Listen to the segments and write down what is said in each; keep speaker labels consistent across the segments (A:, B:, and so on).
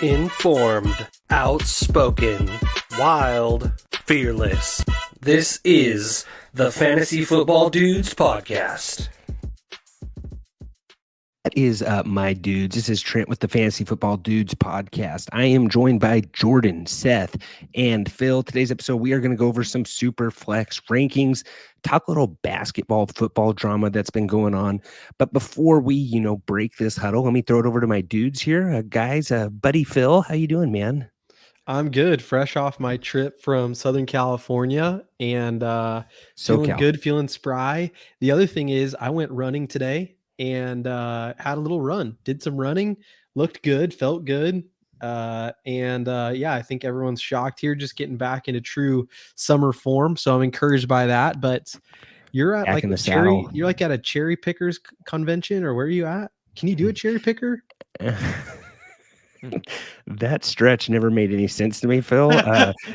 A: Informed, outspoken, wild, fearless. This is the Fantasy Football Dudes podcast.
B: That is my dudes. This is Trent with the Fantasy Football Dudes podcast. I am joined by Jordan, Seth, and Phil. Today's episode, we are going to go over some super flex rankings, talk a little basketball, football drama that's been going on. But before we, break this huddle, let me throw it over to my dudes here. Guys, buddy Phil, how you doing, man?
C: I'm good. Fresh off my trip from Southern California and feeling good, feeling spry. The other thing is I went running today and had a little run, did some running, looked good, felt good. I think everyone's shocked here, just getting back into true summer form. So I'm encouraged by that. But you're at
B: back you're
C: like at a cherry pickers convention, or where are you at? Can you do a cherry picker?
B: That stretch never made any sense to me, Phil.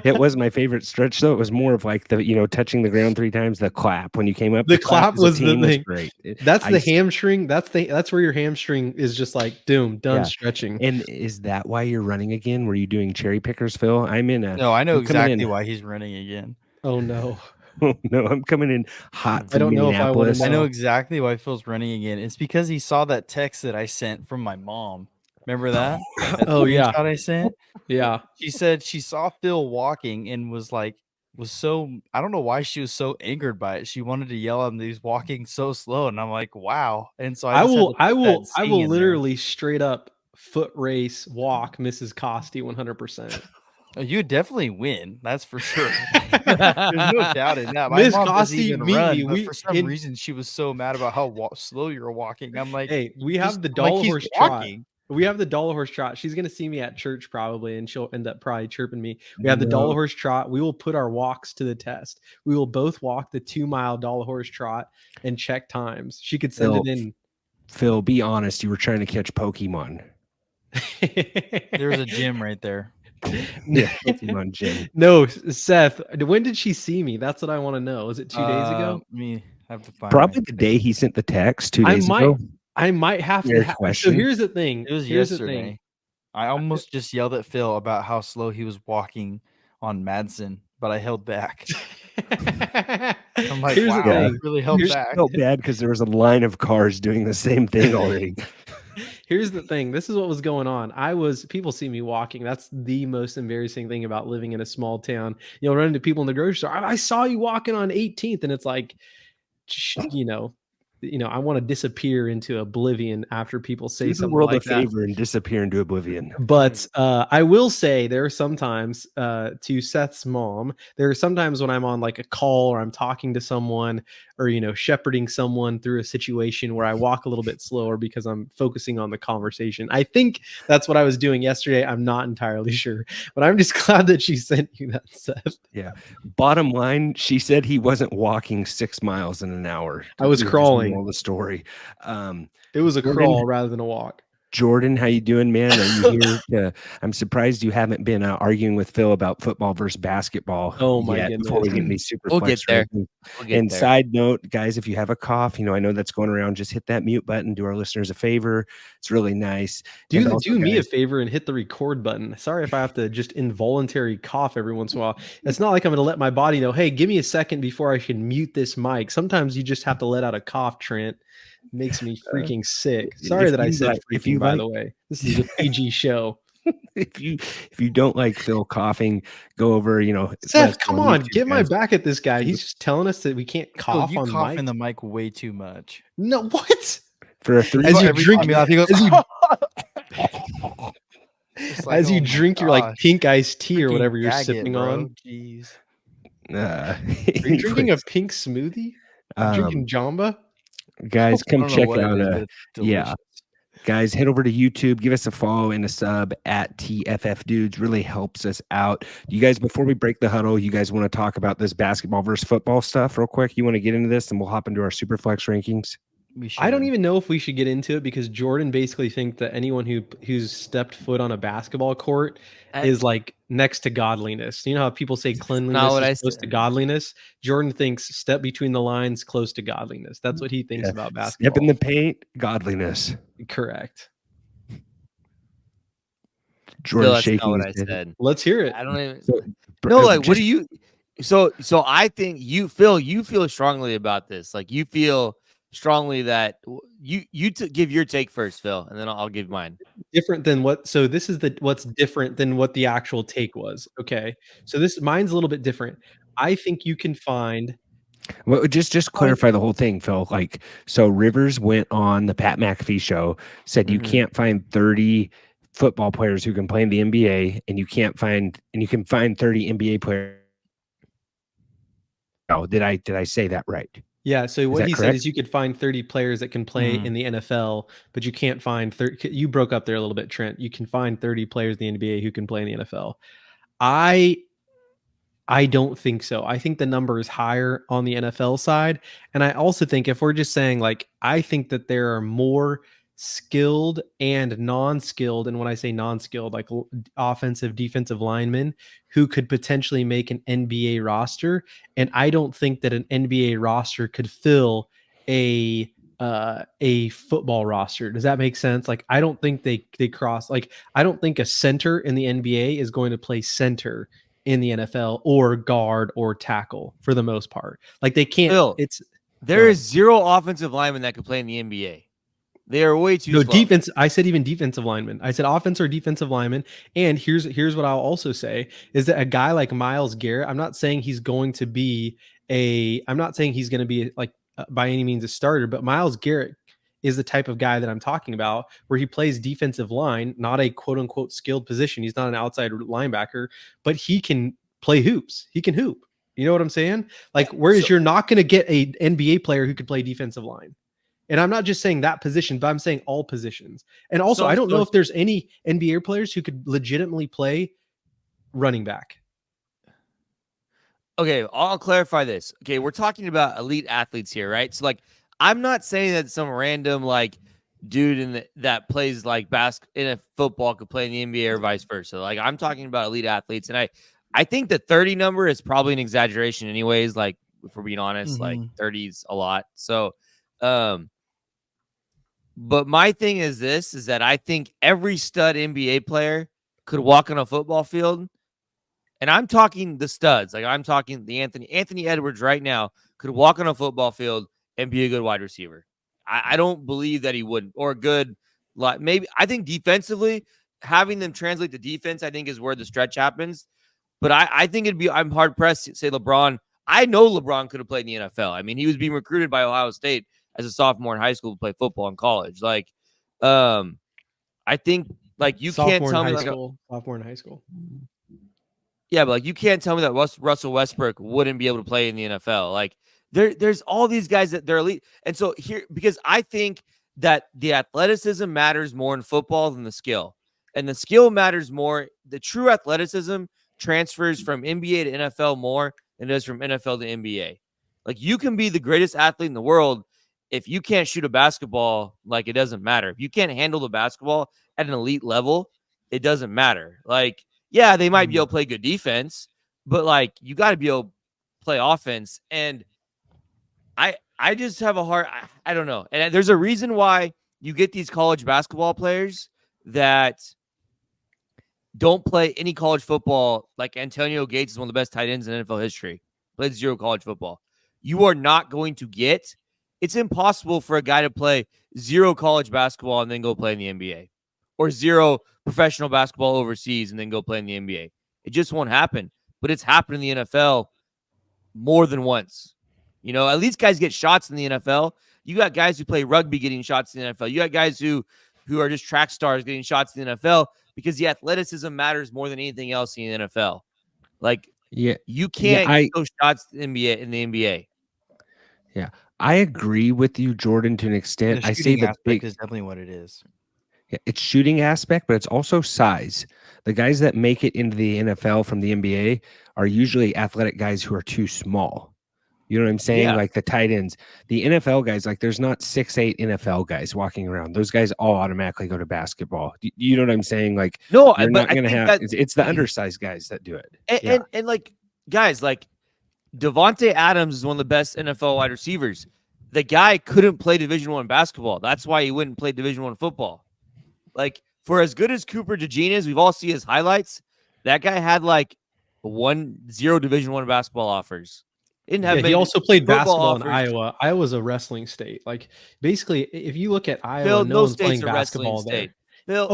B: It was my favorite stretch, though. It was more of like the, touching the ground 3 times, the clap when you came up.
C: The clap was the thing.
B: Was great.
C: That's the hamstring. That's where your hamstring is just like, done stretching.
B: And is that why you're running again? Were you doing cherry pickers, Phil?
D: No, I know exactly why he's running again.
C: Oh, no.
B: Oh, no, I'm coming in hot from
C: I don't know if I want to know.
D: I know exactly why Phil's running again. It's because he saw that text that I sent from my mom. Remember that?
C: Oh, yeah.
D: I sent?
C: Yeah.
D: She said she saw Phil walking and was so, I don't know why she was so angered by it. She wanted to yell at him that he's walking so slow. And I'm like, wow. And so I will
C: literally straight up foot race walk Mrs. Costi 100%.
D: You definitely win. That's for sure. There's no doubt in that.
C: Miss Costi,
D: for some reason, she was so mad about how slow you're walking. I'm like,
C: hey, we have the dollar horse trot. We have the dollar horse trot. She's going to see me at church probably, and she'll end up probably chirping me. We have the dollar horse trot. We will put our walks to the test. We will both walk the 2-mile dollar horse trot and check times. She could send it in.
B: Phil, be honest. You were trying to catch Pokemon.
D: There's a gym right there.
B: Yeah, Pokemon gym.
C: No, Seth, when did she see me? That's what I want to know. Was it 2 days ago?
D: Me have to find
B: probably the day he sent the text 2 days ago.
C: I might have to. So here's the thing.
D: It was yesterday. I almost just yelled at Phil about how slow he was walking on Madsen, but I held back. I'm like, wow, I really held back.
B: I felt bad because there was a line of cars doing the same thing already.
C: Here's the thing. This is what was going on. People see me walking. That's the most embarrassing thing about living in a small town. Run into people in the grocery store. I saw you walking on 18th, and it's like, I want to disappear into oblivion after people say something
B: world
C: like
B: a favor and disappear into oblivion.
C: But I will say there are sometimes, to Seth's mom, there are sometimes when I'm on like a call or I'm talking to someone or, shepherding someone through a situation where I walk a little bit slower because I'm focusing on the conversation. I think that's what I was doing yesterday. I'm not entirely sure, but I'm just glad that she sent you that, Seth.
B: Yeah. Bottom line, she said he wasn't walking 6 miles in an hour.
C: I was crawling.
B: The story.
C: It was a crawl rather than a walk.
B: Jordan, how you doing, man? Are you here? I'm surprised you haven't been arguing with Phil about football versus basketball.
C: Oh my goodness!
B: Before we get into these super
D: we'll get there.
B: Side note, guys, if you have a cough, I know that's going around. Just hit that mute button. Do our listeners a favor. It's really nice.
C: Do me a favor and hit the record button. Sorry if I have to just involuntary cough every once in a while. It's not like I'm going to let my body know, hey, give me a second before I can mute this mic. Sometimes you just have to let out a cough, Trent. Makes me freaking sick. Sorry that I said freaking, by the way. This is a PG show.
B: If you don't like Phil coughing, go over,
C: Seth, come on, get my back at this guy. He's just telling us that we can't cough on
D: cough
C: mic.
D: in the mic way too much.
C: No, what?
B: For a 3
C: as you drink your like pink iced tea or whatever you're sipping on.
D: Jeez.
C: Are you drinking a pink smoothie? Drinking Jamba?
B: Guys, come check out. Guys, head over to YouTube, give us a follow and a sub at tffdudes. Really helps us out. You guys, before we break the huddle, you guys want to talk about this basketball versus football stuff real quick? You want to get into this, and we'll hop into our super flex rankings.
C: I don't even know if we should get into it because Jordan basically thinks that anyone who's stepped foot on a basketball court is like next to godliness. You know how people say cleanliness is close to godliness? Jordan thinks step between the lines close to godliness. That's what he thinks about basketball.
B: Step in the paint, godliness.
C: Correct.
B: Jordan
E: that's
B: shaking
E: not what I
B: his head.
E: said.
C: Let's hear it.
E: I don't even.
B: So,
E: No, like,
B: just,
E: what do you? So I think you feel strongly about this. Like, you feel strongly that you give your take first, Phil, and then I'll give mine.
C: Different than what? So this is what's different than what the actual take was. Okay, so mine's a little bit different. I think you can find.
B: Well, just clarify the whole thing, Phil. Like, so Rivers went on the Pat McAfee show, said you can't find 30 football players who can play in the NBA, and you can find 30 NBA players. Oh, did I say that right?
C: Yeah, so what he said
B: correct?
C: is you could find 30 players that can play in the NFL, but you can't find 30. You broke up there a little bit, Trent. You can find 30 players in the NBA who can play in the NFL. I don't think so. I think the number is higher on the NFL side. And I also think if we're just saying, like, I think that there are more skilled and non-skilled, and when I say non-skilled, like offensive, defensive linemen who could potentially make an NBA roster. And I don't think that an NBA roster could fill a football roster. Does that make sense? Like, I don't think they cross. Like, I don't think a center in the NBA is going to play center in the NFL or guard or tackle for the most part. Like, they can't.
E: Phil, there is zero offensive linemen that could play in the NBA. They are way too slow.
C: Defense. I said even defensive linemen. I said offense or defensive linemen. And here's what I'll also say is that a guy like Myles Garrett, I'm not saying he's going to be like by any means a starter, but Myles Garrett is the type of guy that I'm talking about, where he plays defensive line, not a quote unquote skilled position. He's not an outside linebacker, but he can play hoops. He can hoop. You know what I'm saying? Like, whereas you're not going to get a NBA player who could play defensive line. And I'm not just saying that position, but I'm saying all positions. And also, I don't know if there's any NBA players who could legitimately play running back.
E: Okay, I'll clarify this. Okay, we're talking about elite athletes here, right? So, like, I'm not saying that some random, like, dude that plays, like, in a football could play in the NBA or vice versa. Like, I'm talking about elite athletes. And I think the 30 number is probably an exaggeration anyways. Like, if we're being honest, like, 30's a lot. So, but my thing is that I think every stud NBA player could walk on a football field. And I'm talking the studs. Like, I'm talking the Anthony Edwards right now could walk on a football field and be a good wide receiver. I don't believe that he wouldn't, or a good, like, maybe. I think defensively, having them translate to defense, I think is where the stretch happens. But I think I'm hard pressed to say LeBron. I know LeBron could have played in the NFL. I mean, he was being recruited by Ohio State as a sophomore in high school to play football in college. Like, I think, like, you can't tell me, like,
C: sophomore in high school.
E: Yeah, but, like, you can't tell me that Russell Westbrook wouldn't be able to play in the NFL. Like, there's all these guys that they're elite. And so here, because I think that the athleticism matters more in football than the skill. And the skill matters more. The true athleticism transfers from NBA to NFL more than it does from NFL to NBA. Like, you can be the greatest athlete in the world. If you can't shoot a basketball, like, it doesn't matter. If you can't handle the basketball at an elite level, it doesn't matter. Like, yeah, they might be able to play good defense, but, like, you got to be able to play offense. And I just have a hard, I don't know. And there's a reason why you get these college basketball players that don't play any college football. Like, Antonio Gates is one of the best tight ends in NFL history. Played zero college football. You are not going to get. It's impossible for a guy to play zero college basketball and then go play in the NBA, or zero professional basketball overseas and then go play in the NBA. It just won't happen. But it's happened in the NFL more than once. You know, at least guys get shots in the NFL. You got guys who play rugby getting shots in the NFL. You got guys who are just track stars getting shots in the NFL because the athleticism matters more than anything else in the NFL. Like, you can't get those shots in the NBA.
B: Yeah, I agree with you, Jordan, to an extent.
D: The shooting aspect is definitely what it is.
B: Yeah, it's shooting aspect, but it's also size. The guys that make it into the NFL from the NBA are usually athletic guys who are too small. You know what I'm saying?
E: Yeah.
B: Like the tight ends, the NFL guys, like there's not 6'8" NFL guys walking around. Those guys all automatically go to basketball. You know what I'm saying? Like,
E: no,
B: you're not going to have, it's the undersized guys that do it.
E: And like, guys, like Devontae Adams is one of the best NFL wide receivers. The guy couldn't play Division I basketball. That's why he wouldn't play Division I football. Like, for as good as Cooper DeJean is, we've all seen his highlights. That guy had like 0 Division I basketball offers. Didn't have
C: he also played basketball
E: offers.
C: in Iowa. Iowa's a wrestling state. Like basically, if you look at Iowa,
E: Phil,
C: no one's playing basketball there.
E: Phil,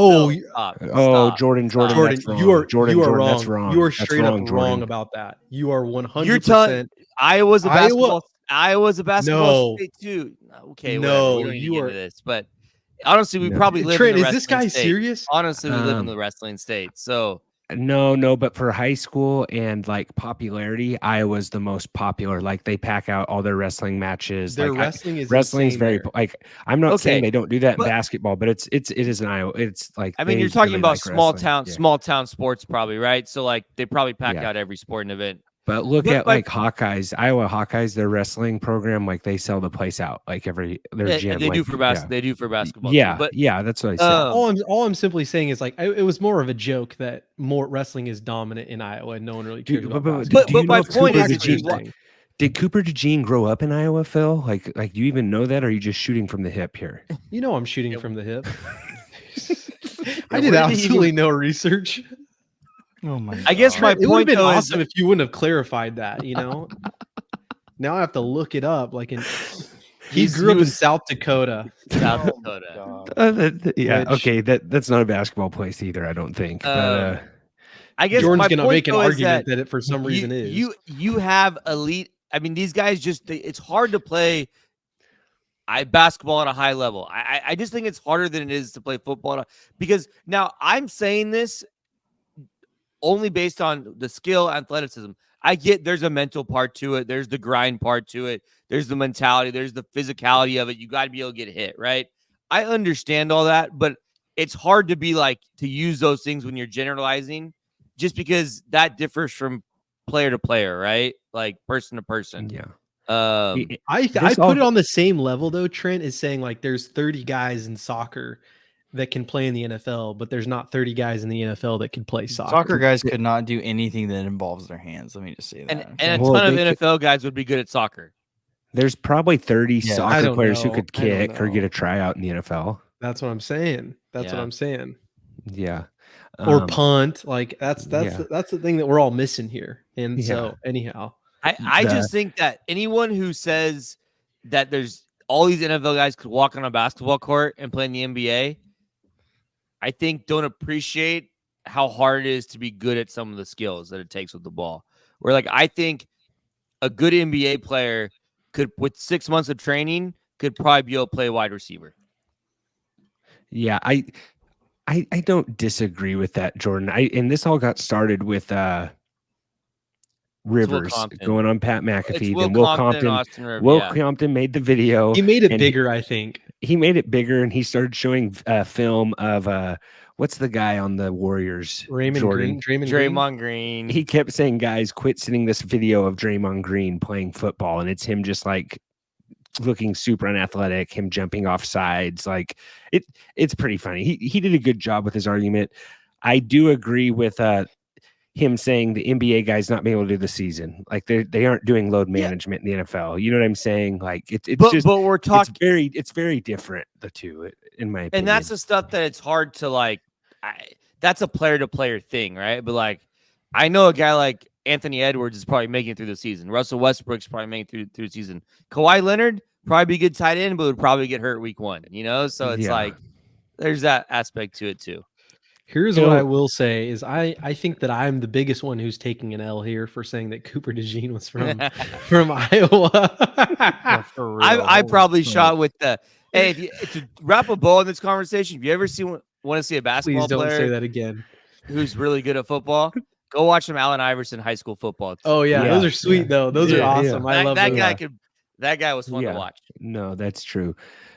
E: stop.
B: Jordan,
C: That's wrong. You are wrong.
B: That's wrong.
C: You are straight up wrong about that. You are 100%.
E: Iowa's a basketball. Iowa's a basketball state too. Okay,
C: no,
E: we don't need to get into this, but honestly, we probably live.
C: Trent,
E: in the
C: is this guy
E: state.
C: serious?
E: Honestly, we live in the wrestling state, so.
B: No, but for high school and like popularity, Iowa's the most popular. Like they pack out all their wrestling matches.
C: Their
B: like,
C: wrestling's
B: very
C: there.
B: like. I'm not saying they don't do that in basketball, but it is in Iowa. It's like
E: I mean, you're talking about small town sports, probably, right? So like they probably pack out every sporting event.
B: But look at like Hawkeyes, Iowa Hawkeyes, their wrestling program, like they sell the place out like their gym.
E: They do for basketball. They do for basketball.
B: Yeah,
E: too, but
B: that's what I said.
C: All I'm simply saying is like it was more of a joke that more wrestling is dominant in Iowa and no one really cares about basketball.
E: But my point is,
B: did Cooper DeJean grow up in Iowa, Phil? Like do you even know that, or are you just shooting from the hip here?
C: You know I'm shooting from the hip. I did absolutely no research.
D: Oh my God.
E: I guess my point
C: it would have been
E: though
C: awesome if you wouldn't have clarified that, you know. Now I have to look it up. Like he grew up in South Dakota.
E: South Dakota.
B: Okay. That's not a basketball place either, I don't think.
E: I guess
C: Jordan's gonna make an argument that it for some reason is.
E: You have elite. I mean, these guys it's hard to play basketball at a high level. I just think it's harder than it is to play football because now I'm saying this only based on the skill, athleticism. I get there's a mental part to it. There's the grind part to it. There's the mentality. There's the physicality of it. You got to be able to get hit, right? I understand all that, but it's hard to be like to use those things when you're generalizing just because that differs from player to player, right? Like person to person.
B: Yeah.
C: I put it on the same level though, Trent, is saying like there's 30 guys in soccer that can play in the NFL, but there's not 30 guys in the NFL that can play soccer.
D: Soccer guys could not do anything that involves their hands. Let me just say that.
E: And a ton of NFL guys would be good at soccer.
B: There's probably 30 soccer players who could kick or get a tryout in the NFL.
C: That's what I'm saying. What I'm saying.
B: Yeah.
C: Or punt. Like that's the thing that we're all missing here. And so anyhow.
E: I just think that anyone who says that there's all these NFL guys could walk on a basketball court and play in the NBA, I think don't appreciate how hard it is to be good at some of the skills that it takes with the ball. Where like I think a good NBA player could, with 6 months of training, could probably be able to play wide receiver.
B: Yeah, I don't disagree with that, Jordan. And this all got started with Rivers going on Pat McAfee. Then Will Compton made the video.
C: He made it bigger, I think.
B: He made it bigger, and he started showing film of what's the guy on the Warriors?
E: Draymond Green.
B: He kept saying, "Guys, quit sending this video of Draymond Green playing football," and it's him just like looking super unathletic, him jumping off sides. Like it's pretty funny. He did a good job with his argument. I do agree with him saying the NBA guys not being able to do the season. Like they aren't doing load management in the NFL. You know what I'm saying? Like but we're talking it's very different, the two, in my opinion.
E: And that's the stuff that it's hard to like. That's a player to player thing, right? But like, I know a guy like Anthony Edwards is probably making it through the season. Russell Westbrook's probably making it through the season. Kawhi Leonard probably be a good tight end, but would probably get hurt week 1. You know, so it's like there's that aspect to it too.
C: Here's what I will say is I think that I'm the biggest one who's taking an L here for saying that Cooper DeJean was from Iowa.
E: I probably shot with the hey. To wrap a bow in this conversation, if you ever want to see a basketball player,
C: please don't say that again,
E: who's really good at football, go watch some Allen Iverson high school football.
C: Those are sweet though. Those are awesome. I love
E: that
C: those.
E: guy. That guy was fun to watch.
B: No, that's true.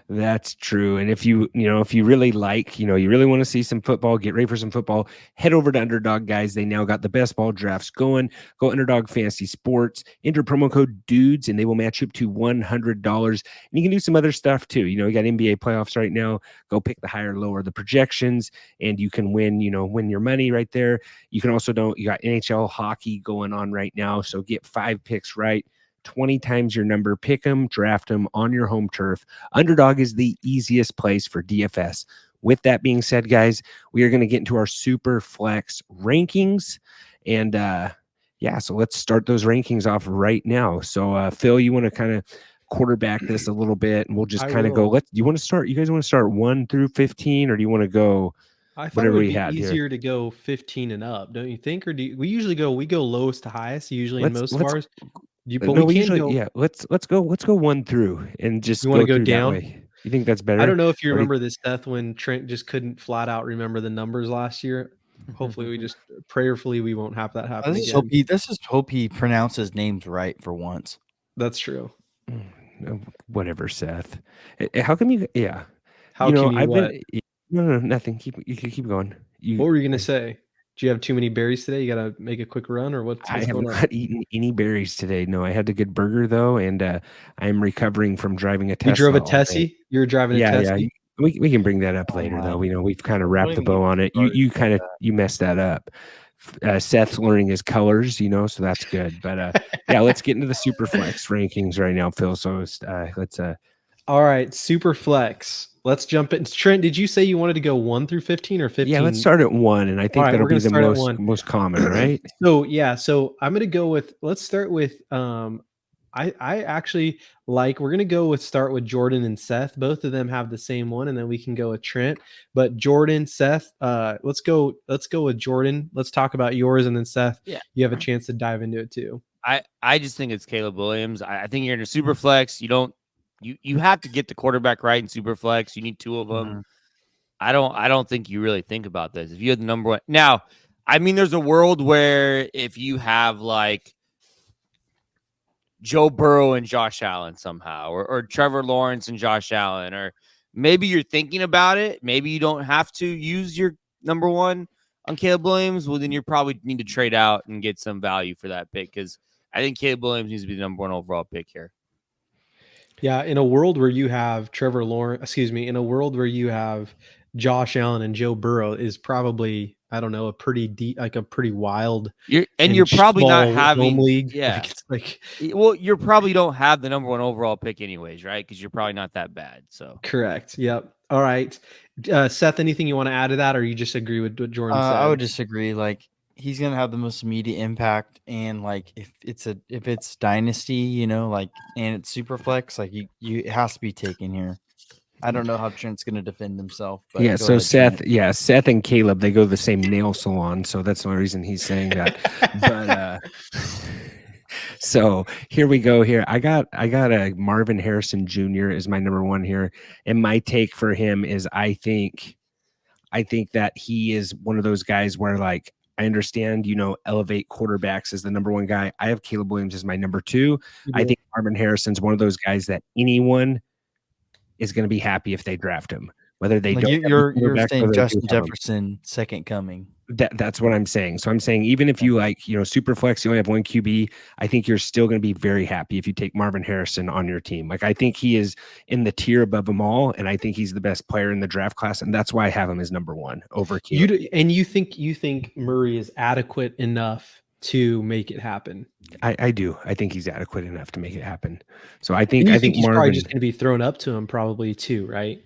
B: That's true. And if you really like, you really want to see some football, get ready for some football, head over to Underdog, guys. They now got the best ball drafts going. Go Underdog Fantasy Sports, enter promo code DUDES, and they will match you up to $100. And you can do some other stuff too. You got NBA playoffs right now. Go pick the higher, lower the projections, and you can win your money right there. You can also you got NHL hockey going on right now. So get 5 picks right. 20 times your number, pick them, draft them on your home turf. Underdog is the easiest place for DFS. with that being said, guys, we are going to get into our super flex rankings. And so let's start those rankings off right now. So Phil, you want to kind of quarterback this a little bit, and we'll just kind of go. You want to start? You guys want to start 1 through 15, or do you want to go?
C: I thought it would be easier to go 15 and up, don't you think? Or we usually go lowest to highest usually in most of ours.
B: Let's go 1 through and just
C: you want to go down.
B: That way. You think that's better?
C: I don't know if you remember this, Seth, when Trent just couldn't flat out remember the numbers last year. Hopefully, we just prayerfully we won't have that happen again.
D: Let's just hope he pronounces names right for once.
C: That's true.
B: Whatever, Seth. How come you? Yeah.
C: How can you? What?
B: No, nothing. You can keep going.
C: What were you gonna say? Do you have too many berries today? You gotta make a quick run, or what's
B: I have
C: going
B: not eaten any berries today. No, I had a good burger though, and I am recovering from driving a Tesla.
C: You drove a Tessie? You were driving a Tessie?
B: Yeah. We can bring that up later though. We've kind of wrapped the bow on it. You messed that up. Seth's learning his colors, so that's good. But let's get into the super flex rankings right now, Phil. So let's
C: all right, super flex. Let's jump in. Trent, did you say you wanted to go 1 through 15 or 15?
B: Yeah, let's start at 1, and I think that'll be the most common, right?
C: So I'm gonna go with. Let's start with. I actually like. We're gonna start with Jordan and Seth. Both of them have the same one, and then we can go with Trent. But Jordan, Seth, let's go with Jordan. Let's talk about yours, and then Seth, you have a chance to dive into it too.
E: I just think it's Caleb Williams. I think you're in a super flex. You have to get the quarterback right in super flex. You need 2 of them. I don't think you really think about this. If you had the number 1 now, I mean, there's a world where if you have like Joe Burrow and Josh Allen somehow, or Trevor Lawrence and Josh Allen, or maybe you're thinking about it. Maybe you don't have to use your number 1 on Caleb Williams. Well, then you probably need to trade out and get some value for that pick, because I think Caleb Williams needs to be the number 1 overall pick here.
C: Yeah, in a world where you have in a world where you have Josh Allen and Joe Burrow is probably, I don't know, a pretty deep, like a pretty wild.
E: You're probably not having
C: league.
E: Yeah, you probably don't have the number 1 overall pick anyways, right? Because you're probably not that bad. So
C: correct. Yep. All right, Seth. Anything you want to add to that, or you just agree with what Jordan said?
D: I would disagree. Like, he's gonna have the most immediate impact, and like if it's dynasty, and it's super flex, like it has to be taken here. I don't know how Trent's gonna defend himself. But
B: so Seth, Trent. Seth and Caleb, they go to the same nail salon, so that's the only reason he's saying that. But so here we go. Here I got a Marvin Harrison Jr. is my number 1 here, and my take for him is I think that he is one of those guys where, like, I understand, elevate quarterbacks as the number 1 guy. I have Caleb Williams as my number 2. I think Marvin Harrison's one of those guys that anyone is going to be happy if they draft him, whether they don't.
D: You're saying Justin Jefferson, second coming.
B: That's what I'm saying. So I'm saying, even if you super flex, you only have 1 QB, I think you're still going to be very happy if you take Marvin Harrison on your team. Like, I think he is in the tier above them all, and I think he's the best player in the draft class, and that's why I have him as number 1 over Caleb.
C: You think Murray is adequate enough to make it happen?
B: I do. I think he's adequate enough to make it happen. So I think
C: he's
B: Marvin,
C: probably just going to be thrown up to him probably too, right?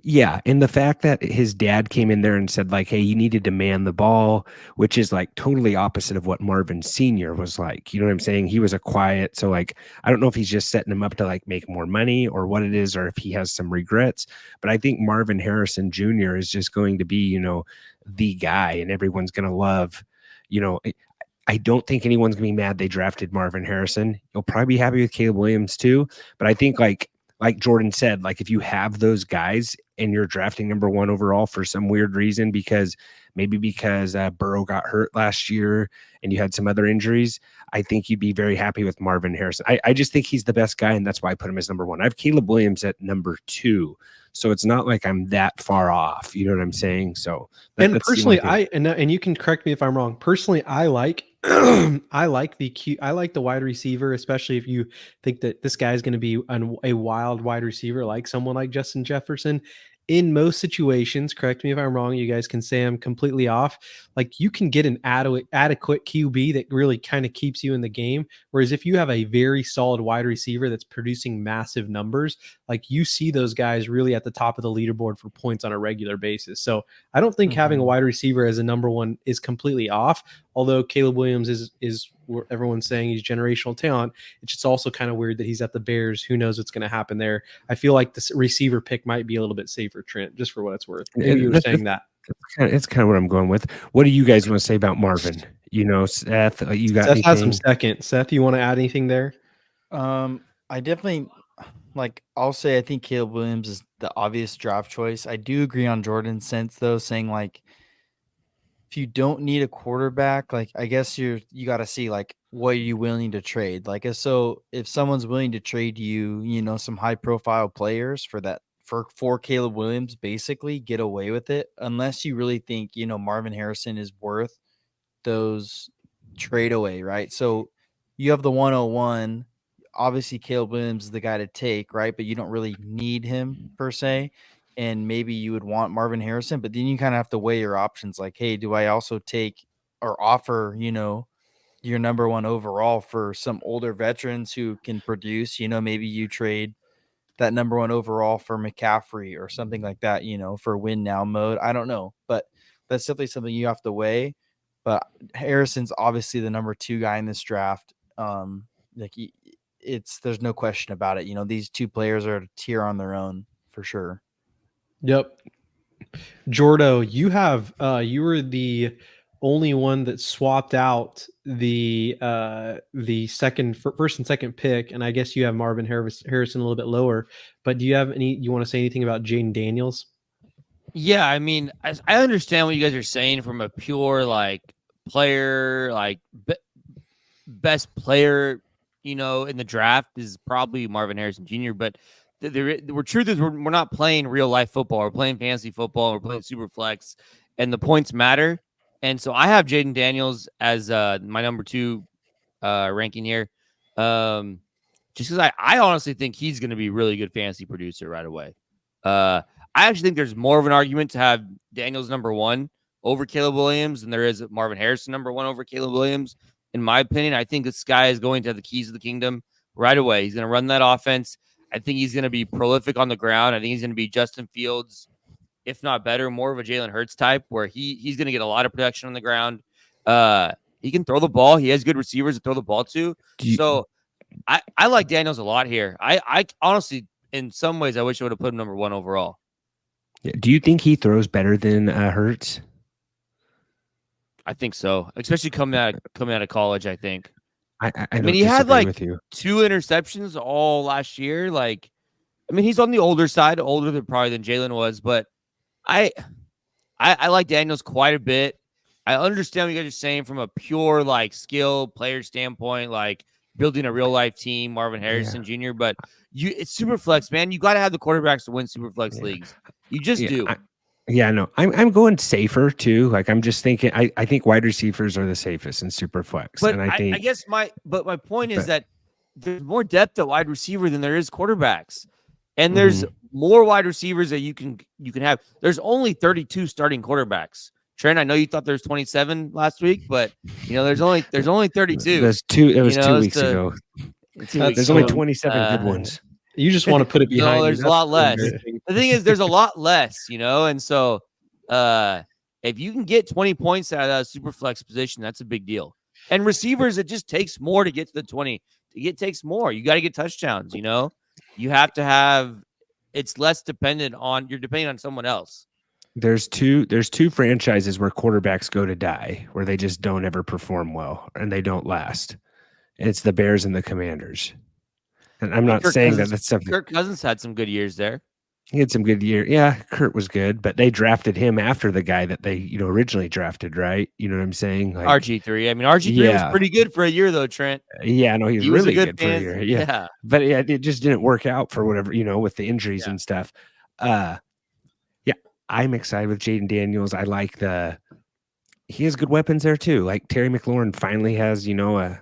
B: Yeah, and the fact that his dad came in there and said, like, hey, you need to demand the ball, which is like totally opposite of what Marvin Sr. was like. You know what I'm saying? He was a quiet. So, like, I don't know if he's just setting him up to, like, make more money or what it is, or if he has some regrets. But I think Marvin Harrison Jr. is just going to be, the guy, and everyone's going to love, I don't think anyone's going to be mad they drafted Marvin Harrison. You'll probably be happy with Caleb Williams too. But I think, like Jordan said, like, if you have those guys and you're drafting number 1 overall for some weird reason, because Burrow got hurt last year and you had some other injuries, I think you'd be very happy with Marvin Harrison. I just think he's the best guy, and that's why I put him as number 1. I have Caleb Williams at number 2. So it's not like I'm that far off. You know what I'm saying? So
C: personally, and you can correct me if I'm wrong. Personally, I like I like the wide receiver, especially if you think that this guy is going to be a wild wide receiver, like someone like Justin Jefferson. in most situations, correct me if I'm wrong, you guys can say I'm completely off. Like you can get an adequate QB that really kind of keeps you in the game. Whereas if you have a very solid wide receiver that's producing massive numbers, like you see those guys really at the top of the leaderboard for points on a regular basis. So I don't think having a wide receiver as a number one is completely off. Although Caleb Williams is what everyone's saying he's generational talent. It's just also kind of weird that he's at the Bears. Who knows what's going to happen there? I feel like the receiver pick might be a little bit safer, Trent, just for what it's worth. Maybe you were saying that.
B: It's kind of what I'm going with. What do you guys want to say about Marvin? Seth, you got
C: Seth
B: anything?
C: has some second. Seth, you want to add anything there?
D: I definitely I'll say I think Caleb Williams is the obvious draft choice. I do agree on Jordan's sense though, saying like if you don't need a quarterback, like I guess you got to see like what are you willing to trade. Like so if someone's willing to trade you, some high profile players for Caleb Williams, basically get away with it unless you really think, Marvin Harrison is worth those trade away, right? So you have the 101. Obviously, Caleb Williams is the guy to take, right? But you don't really need him per se. And maybe you would want Marvin Harrison, but then you kind of have to weigh your options like, hey, do I also take or offer, your number one overall for some older veterans who can produce? Maybe you trade that number one overall for McCaffrey or something like that, for win now mode. I don't know, but that's definitely something you have to weigh. But Harrison's obviously the number 2 guy in this draft. There's no question about it. These two players are a tier on their own for sure.
C: Yep. Jordo, you were the only one that swapped out the first and second pick, and I guess you have Marvin Harrison a little bit lower. But do you have you want to say anything about Jaden Daniels?
E: Yeah, I mean, I understand what you guys are saying from a pure player, best player, in the draft is probably Marvin Harrison Jr. But the truth is we're not playing real life football. We're playing fantasy football. We're playing super flex, and the points matter. And so I have Jaden Daniels as my number 2 ranking here. Just because I honestly think he's going to be a really good fantasy producer right away. I actually think there's more of an argument to have Daniels number 1 over Caleb Williams than there is Marvin Harrison number 1 over Caleb Williams. In my opinion, I think this guy is going to have the keys of the kingdom right away. He's going to run that offense. I think he's going to be prolific on the ground. I think he's going to be Justin Fields, if not better, more of a Jalen Hurts type, where he's going to get a lot of production on the ground. He can throw the ball. He has good receivers to throw the ball to. So I like Daniels a lot here. I honestly, in some ways, I wish I would have put him number 1 overall.
B: Do you think he throws better than Hurts?
E: I think so, especially coming out of college. I think.
B: I
E: mean, he had
B: with you.
E: 2 interceptions all last year. He's on the older side, older than Jalen was, but I like Daniels quite a bit. I understand what you guys are saying from a pure skill player standpoint, building a real life team, Marvin Harrison Jr. But it's super flex, man. You got to have the quarterbacks to win super flex leagues. You just do.
B: No, I'm going safer too. I'm just thinking. I think wide receivers are the safest in super flex.
E: But
B: and I think.
E: I guess my point is that there's more depth at wide receiver than there is quarterbacks, and there's more wide receivers that you can have. There's only 32 starting quarterbacks. Trent, I know you thought there was 27 last week, but there's only 32.
B: There's 2. It was 2 weeks ago. There's only 27 good ones.
C: You just want to put it behind.
E: No, there's a lot less. The thing is, there's a lot less, and so if you can get 20 points out of that super flex position, that's a big deal. And receivers, it just takes more to get to the 20. It takes more. You got to get touchdowns. You have to have. It's less dependent on you're depending on someone else.
B: There's two franchises where quarterbacks go to die, where they just don't ever perform well and they don't last. It's the Bears and the Commanders. And I'm not saying that that's something.
E: Kirk Cousins had some good years there.
B: He had some good years. Yeah, Kurt was good, but they drafted him after the guy that they originally drafted, right? You know what I'm saying?
E: RG3. I mean, RG3 was pretty good for a year, though, Trent.
B: Yeah, no, he was really good for a year.
E: Yeah.
B: But it just didn't work out for whatever, with the injuries and stuff. I'm excited with Jaden Daniels. I like he has good weapons there too. Like Terry McLaurin finally has, a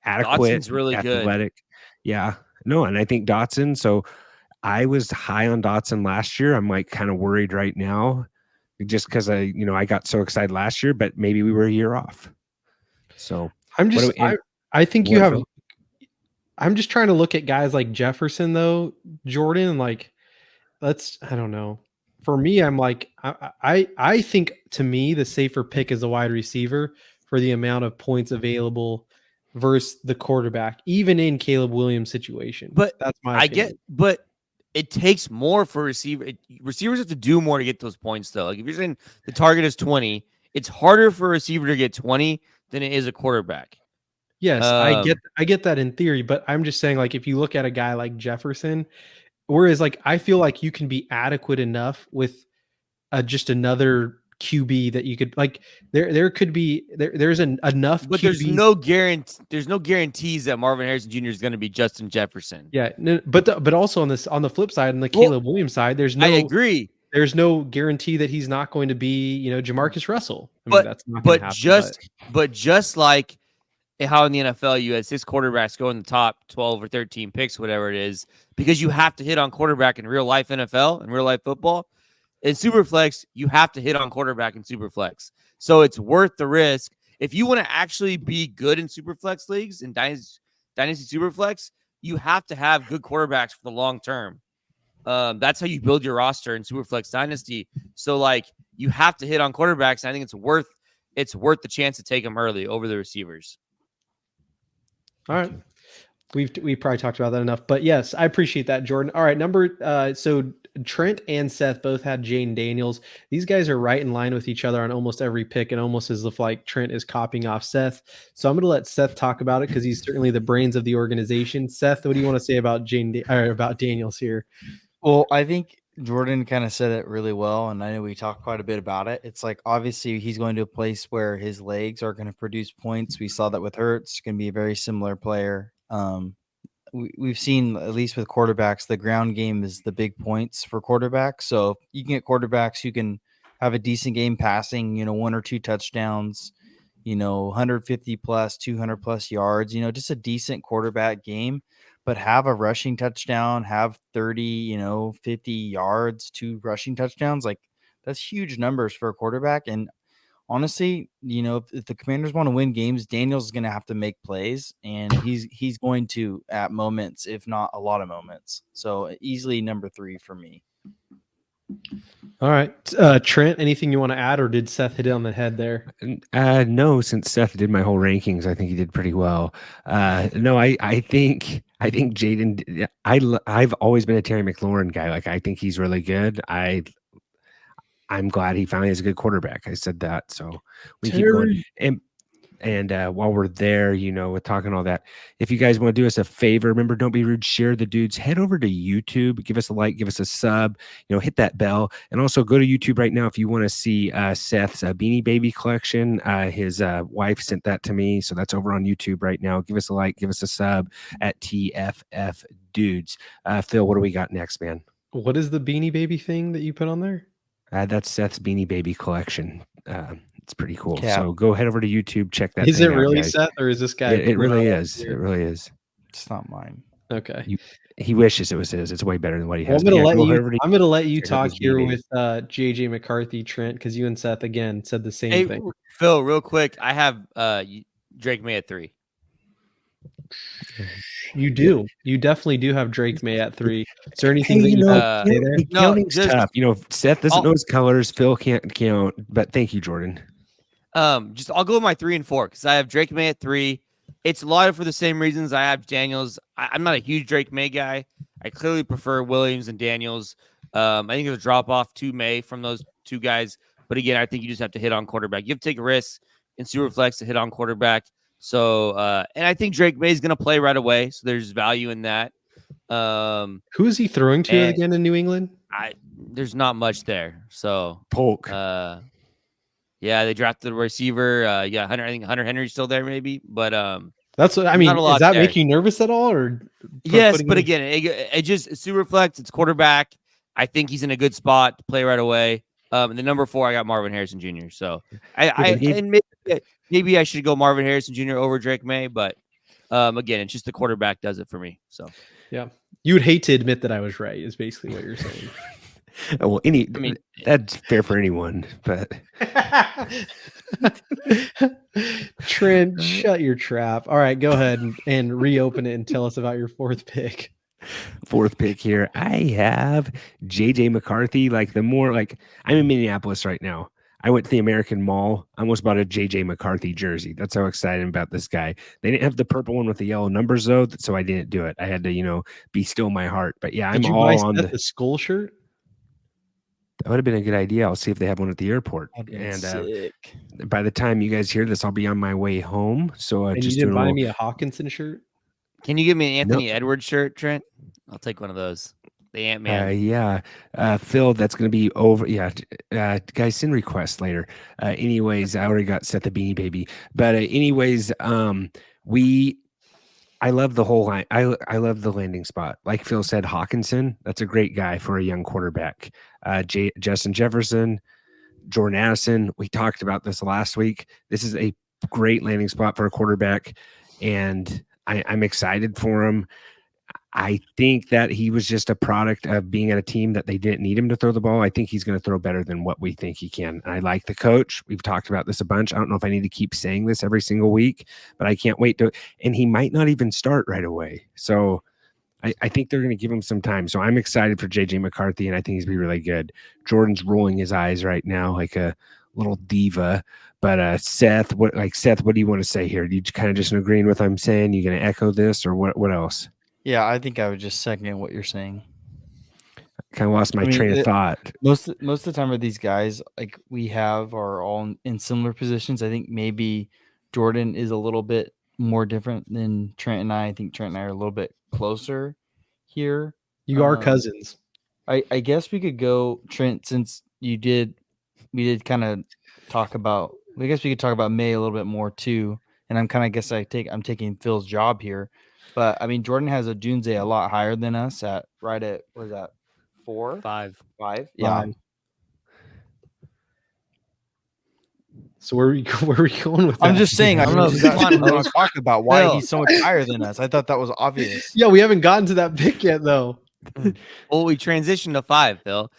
B: adequate,
E: Dotson's really
B: athletic.
E: good.
B: Yeah, no, and I think Dotson. So I was high on Dotson last year. I'm like kind of worried right now just because I got so excited last year, but maybe we were a year off. So
C: I'm just, I think you have,
B: Phil?
C: I'm just trying to look at guys like Jefferson though, Jordan, like I don't know. For me, I'm like, I think to me, the safer pick is a wide receiver for the amount of points available versus the quarterback, even in Caleb Williams' situation.
E: But
C: that's my opinion.
E: But it takes more for receivers have to do more to get those points though. Like if you're saying the target is 20, it's harder for a receiver to get 20 than it is a quarterback.
C: Yes, I get that in theory, but I'm just saying, like, if you look at a guy like Jefferson, whereas like I feel like you can be adequate enough with just another QB that you could like. There could be there's enough,
E: but
C: QBs.
E: there's no guarantees that Marvin Harrison Jr. is going to be Justin Jefferson.
C: Yeah, no, but also on the flip side, on the Caleb Williams side, I
E: agree.
C: There's no guarantee that he's not going to be Jamarcus Russell. I mean, that's not going to happen.
E: But just like how in the NFL you had 6 quarterbacks go in the top 12 or 13 picks, whatever it is, because you have to hit on quarterback in real life NFL and real life football. In Superflex, you have to hit on quarterback in Superflex. So it's worth the risk. If you want to actually be good in Superflex leagues and Dynasty Superflex, you have to have good quarterbacks for the long term. That's how you build your roster in Superflex Dynasty. So like you have to hit on quarterbacks. And I think it's worth the chance to take them early over the receivers.
C: All right. We probably talked about that enough, but yes, I appreciate that, Jordan. All right, so Trent and Seth both had Jane Daniels. These guys are right in line with each other on almost every pick, and almost as if like Trent is copying off Seth. So I'm going to let Seth talk about it because he's certainly the brains of the organization. Seth, what do you want to say about about Daniels here?
D: Well, I think Jordan kind of said it really well, and I know we talked quite a bit about it. It's like obviously he's going to a place where his legs are going to produce points. We saw that with Hurts. Going to be a very similar player. We've seen, at least with quarterbacks, the ground game is the big points for quarterbacks. So if you can get quarterbacks who can have a decent game passing, 1 or 2 touchdowns, 150 plus, 200 plus yards, just a decent quarterback game, but have a rushing touchdown, have 30, 50 yards, 2 rushing touchdowns. Like that's huge numbers for a quarterback. And honestly, if the Commanders want to win games, Daniels is going to have to make plays, and he's going to at moments, if not a lot of moments. So easily number 3 for me.
C: All right, Trent, anything you want to add, or did Seth hit it on the head there?
B: No, since Seth did my whole rankings, I think he did pretty well. No, I think Jaden. I've always been a Terry McLaurin guy. Like I think he's really good. I'm glad he finally has a good quarterback. I said that, so we keep going. And while we're there, with talking all that, if you guys want to do us a favor, remember, don't be rude, share the dudes, head over to YouTube, give us a like, give us a sub, hit that bell, and also go to YouTube right now if you want to see Seth's Beanie Baby collection. His wife sent that to me, so that's over on YouTube right now. Give us a like, give us a sub at tffdudes. Phil, what do we got next, man?
C: What is the Beanie Baby thing that you put on there?
B: That's Seth's Beanie Baby collection. It's pretty cool.
D: Yeah.
B: So go head over to YouTube, check that.
C: Is it
B: out,
C: really
B: guys.
C: Seth, or is this guy?
B: It really is. It really is.
D: It's not mine.
C: Okay.
B: He wishes it was his. It's way better than what he has.
C: I'm going to let you talk here with JJ McCarthy, Trent, because you and Seth again said the same thing.
E: Phil, real quick, I have Drake May at 3.
C: You do. You definitely do have Drake May at 3. Is there anything
B: counting's tough. Seth doesn't know his colors. Phil can't count. But thank you, Jordan.
E: I'll go with my 3 and 4 because I have Drake May at 3. It's a lot for the same reasons I have Daniels. I'm not a huge Drake May guy. I clearly prefer Williams and Daniels. I think there's a drop off to May from those 2 guys. But again, I think you just have to hit on quarterback. You have to take a risk in Superflex to hit on quarterback. So, and I think Drake May is going to play right away. So there's value in that.
C: Who is he throwing to again in New England?
E: There's not much there. So
B: Polk.
E: Yeah, they drafted the receiver. Hunter. I think Hunter Henry's still there, maybe. But
C: that's what I mean. Does that make you nervous at all? Or
E: yes, but again, it just Superflex. It's quarterback. I think he's in a good spot to play right away. And the number 4, I got Marvin Harrison Jr. So maybe I should go Marvin Harrison Jr. over Drake May, but again, it's just the quarterback does it for me. So
C: yeah. You would hate to admit that I was right, is basically what you're saying.
B: Well, that's fair for anyone, but
C: Trent, shut your trap. All right, go ahead and reopen it and tell us about your fourth pick.
B: Fourth pick here, I have JJ McCarthy. I'm in Minneapolis right now. I went to the American Mall. I almost bought a JJ McCarthy jersey. That's how excited I'm about this guy. They didn't have the purple one with the yellow numbers though, so I didn't do it. I had to, be still my heart. But yeah,
C: Did
B: I'm
C: you
B: all
C: buy
B: on
C: Seth the skull shirt?
B: That would have been a good idea. I'll see if they have one at the airport.
D: And sick.
B: By the time you guys hear this, I'll be on my way home. So
C: And
B: just
C: you didn't
B: doing
C: buy me a Hawkinson shirt?
E: Can you give me an Anthony Edwards shirt, Trent? I'll take one of those. The Ant-Man.
B: Yeah. Phil, that's going to be over. Yeah. Guys, send requests later. Anyways, I already got Seth the Beanie Baby. But anyways, I love the whole line. I love the landing spot. Like Phil said, Hawkinson, that's a great guy for a young quarterback. Justin Jefferson, Jordan Addison, we talked about this last week. This is a great landing spot for a quarterback, and I'm excited for him. I think that he was just a product of being at a team that they didn't need him to throw the ball. I think he's going to throw better than what we think he can. And I like the coach. We've talked about this a bunch. I don't know if I need to keep saying this every single week, but I can't wait to. And he might not even start right away. So I think they're going to give him some time. So I'm excited for JJ McCarthy, and I think he's going to be really good. Jordan's rolling his eyes right now like a little diva. But Seth, what do you want to say here? Do you kind of just agreeing with what I'm saying? You going to echo this, or what else?
D: Yeah, I think I would just second what you're saying.
B: Kind of lost my train of thought.
D: Most of the time with these guys, like we have, are all in similar positions. I think maybe Jordan is a little bit more different than Trent and I. I think Trent and I are a little bit closer here.
C: You are cousins.
D: I guess we could go, Trent, since we did kind of talk about. I guess we could talk about May a little bit more too. And I'm taking Phil's job here. But I mean, Jordan has Odunze a lot higher than us at what is that? 4?
E: 5.
D: 5? Yeah.
C: So where are we going with that?
D: I'm just saying, I don't know if that's what
E: Phil.
D: I was talking about, why he's so much higher than us. I thought that was obvious.
C: Yeah, we haven't gotten to that pick yet, though.
E: Well, we transitioned to 5, Phil.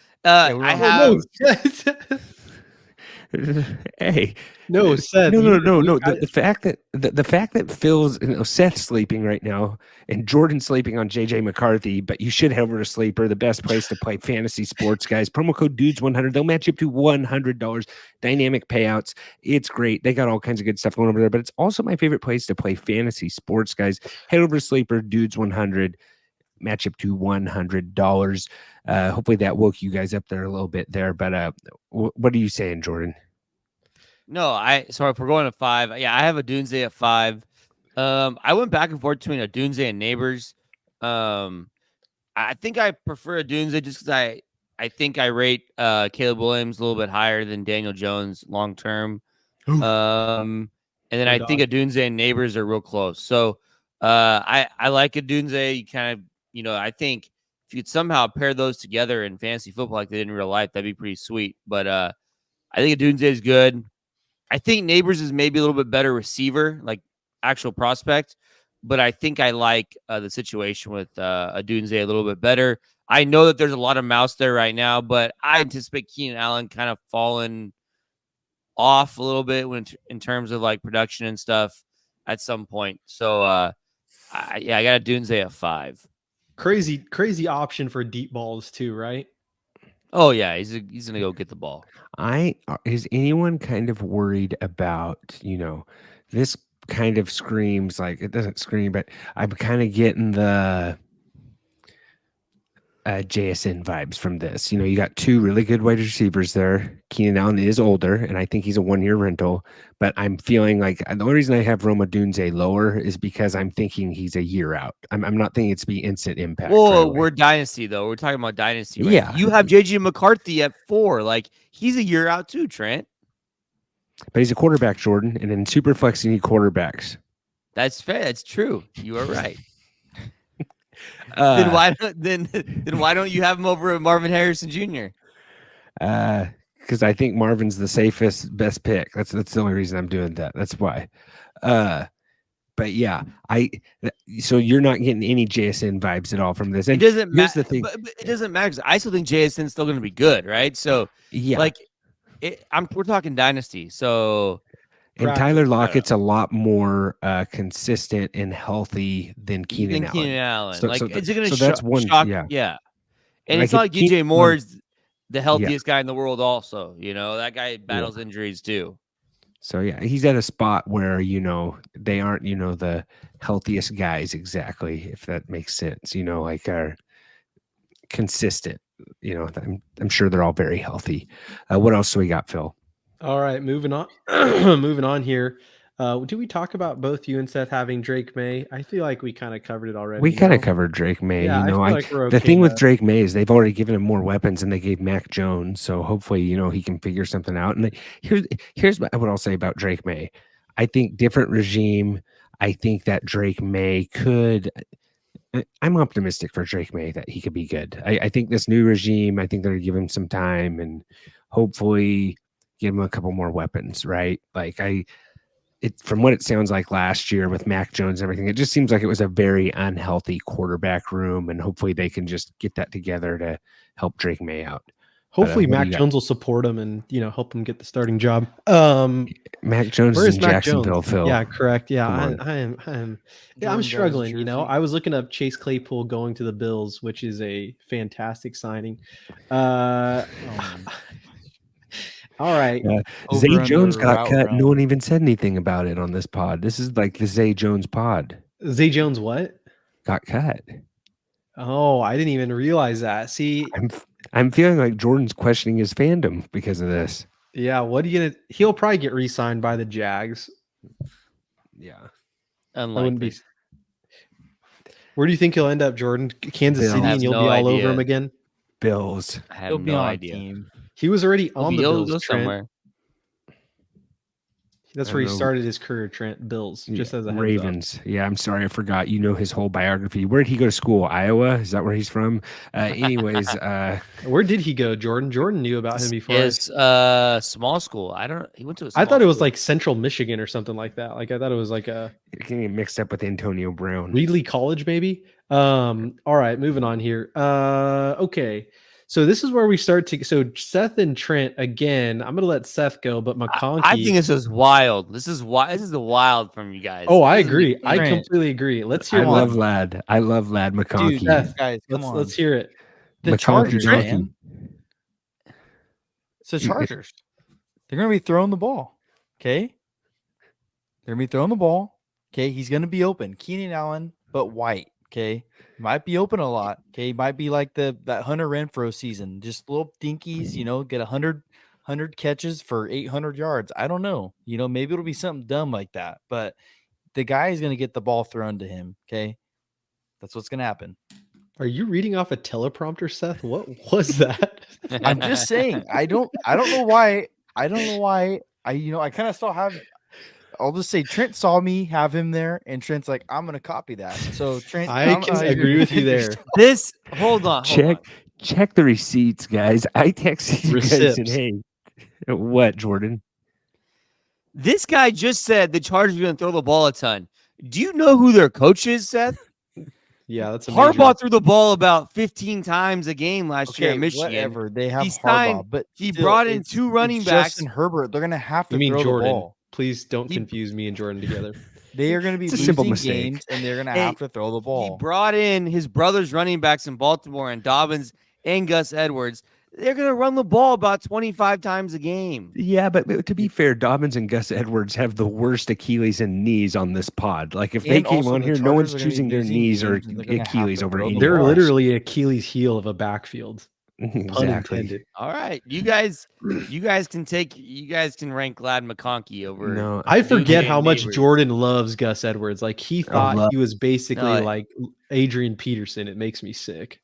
C: Hey, no, Seth.
B: No. The fact that Phil's Seth's sleeping right now and Jordan's sleeping on JJ McCarthy, but you should head over to Sleeper, the best place to play fantasy sports, guys. Promo code dudes100. They'll match you up to $100. Dynamic payouts. It's great. They got all kinds of good stuff going over there, but it's also my favorite place to play fantasy sports, guys. Head over to Sleeper, dudes100. Match up to $100. Hopefully that woke you guys up there a little bit there. But what are you saying, Jordan?
E: No, if we're going to 5. Yeah, I have Odunze at 5. I went back and forth between Odunze and Neighbors. I think I prefer Odunze just because I think I rate Caleb Williams a little bit higher than Daniel Jones long term. And then I think Odunze and Neighbors are real close. So I like Odunze. You kind of, I think if you could somehow pair those together in fantasy football like they did in real life, that'd be pretty sweet. But I think Odunze is good. I think Neighbors is maybe a little bit better receiver, like actual prospect. But I think I like the situation with Odunze a little bit better. I know that there's a lot of mouse there right now, but I anticipate Keenan Allen kind of falling off a little bit in terms of like production and stuff at some point. So I got Odunze at 5.
C: Crazy option for deep balls too, right?
E: Oh yeah, he's gonna go get the ball.
B: Is anyone kind of worried about this kind of screams like it doesn't scream, but I'm kind of getting the JSN vibes from this. You got 2 really good wide receivers there. Keenan Allen is older, and I think he's a 1-year rental. But I'm feeling like the only reason I have Rome Odunze lower is because I'm thinking he's a year out. I'm not thinking it's be instant impact.
E: Well, we're dynasty though. We're talking about dynasty. Right?
B: Yeah,
E: you have JJ McCarthy at 4. Like he's a year out too, Trent.
B: But he's a quarterback, Jordan, and in super flex you need quarterbacks.
E: That's fair. That's true. You are right. Then why don't you have him over at Marvin Harrison Jr.?
B: Because I think Marvin's the safest, best pick. That's the only reason I'm doing that. That's why. But But yeah, so you're not getting any JSN vibes at all from this. And
E: it doesn't
B: here's
E: matter.
B: the thing.
E: But it doesn't matter because I still think JSN's still going to be good, right? So
B: Yeah,
E: like, we're talking dynasty. So
B: and Tyler Lockett's a lot more consistent and healthy than Keenan
E: Allen.
B: So,
E: like, is it going
B: so
E: to
B: that's one.
E: shock?
B: Yeah.
E: Yeah. And
B: Like
E: it's not like DJ Moore's the healthiest
B: yeah.
E: guy in the world. Also, that guy battles injuries too.
B: So yeah, he's at a spot where they aren't the healthiest guys exactly, if that makes sense. Like are consistent. I'm sure they're all very healthy. What else do we got, Phil?
C: All right, moving on. Moving on here. Did we talk about both you and Seth having Drake May? I feel like we kind of covered it already.
B: We kind of covered Drake May.
C: Yeah, I feel like we're okay
B: the thing with Drake May is they've already given him more weapons than they gave Mac Jones. So hopefully, he can figure something out. And here's what I'll say about Drake May. I think different regime. I think that Drake May could. I'm optimistic for Drake May that he could be good. I think this new regime. I think they're going to give him some time and hopefully give him a couple more weapons. Right? Like from what it sounds like last year with Mac Jones and everything, it just seems like it was a very unhealthy quarterback room, and hopefully they can just get that together to help Drake May out.
C: Hopefully Mac Jones will support him and help him get the starting job.
B: Mac Jones is in Jacksonville, Phil.
C: Yeah, correct. Yeah, I'm struggling. I was looking up Chase Claypool going to the Bills, which is a fantastic signing. All right.
B: Zay Jones got cut. No one even said anything about it on this pod. This is like the Zay Jones pod.
C: Zay Jones what?
B: Got cut.
C: Oh, I didn't even realize that. See,
B: I'm feeling like Jordan's questioning his fandom because of this.
C: Yeah, what are you gonna? He'll probably get re-signed by the Jags.
B: Yeah,
E: unlikely.
C: Where do you think he'll end up, Jordan? Kansas City, and you'll be all over him again.
B: Bills.
E: I have no idea. Team.
C: He was already on the Bills.
E: Go somewhere.
C: That's where he started his career, Trent. Bills, just as a heads
B: Ravens.
C: up.
B: Yeah, I'm sorry, I forgot. His whole biography. Where did he go to school? Iowa? Is that where he's from? Anyways,
C: where did he go, Jordan? Jordan knew about him before.
E: His small school. He went to a small
C: I thought it was
E: school.
C: Like Central Michigan or something like that. Like I thought it was like a
B: getting mixed up with Antonio Brown.
C: Reedley College, maybe. All right, moving on here. Okay. So this is where we start to. So Seth and Trent again. I'm gonna let Seth go, but McConkey.
E: I think this is wild. This is the wild from you guys.
C: Oh, I agree. I completely agree. Let's hear.
B: I love Ladd McConkey.
C: Dude, Seth,
D: guys,
C: let's hear it.
D: The Chargers, man. It's the Chargers. They're gonna be throwing the ball. Okay. They're gonna be throwing the ball. Okay. He's gonna be open. Keenan Allen, but white. Okay. Might be open a lot. Okay. Might be like that Hunter Renfrow season. Just little dinkies, get 100 catches for 800 yards. I don't know. Maybe it'll be something dumb like that. But the guy is going to get the ball thrown to him. Okay. That's what's going to happen.
C: Are you reading off a teleprompter, Seth? What was that?
D: I'm just saying. I don't know why. I don't know why. I kind of still have. I'll just say Trent saw me have him there, and Trent's like, I'm gonna copy that. So Trent,
C: I agree with you there.
E: Hold on.
B: Check the receipts, guys. I texted you guys and hey, what, Jordan?
E: This guy just said the Chargers are gonna throw the ball a ton. Do you know who their coach is, Seth?
C: Yeah, that's
E: Harbaugh threw the ball about 15 times a game last year at Michigan.
D: Whatever. They have Harbaugh, but
E: he brought in two running backs.
D: Justin Herbert. They're gonna have to
C: throw
D: Jordan.
C: The ball. Please don't confuse me and Jordan together.
D: They are going to be losing games, and they're going to have to throw the ball.
E: He brought in his brother's running backs in Baltimore, and Dobbins and Gus Edwards. They're going to run the ball about 25 times a game.
B: Yeah, but to be fair, Dobbins and Gus Edwards have the worst Achilles and knees on this pod. Like if they came on here, no one's choosing their knees or Achilles over any.
C: They're literally Achilles heel of a backfield.
B: Exactly.
E: All right, you guys can rank Ladd McConkey over.
C: No, I forget how much Jordan loves Gus Edwards. Like he thought he was basically like Adrian Peterson. It makes me sick.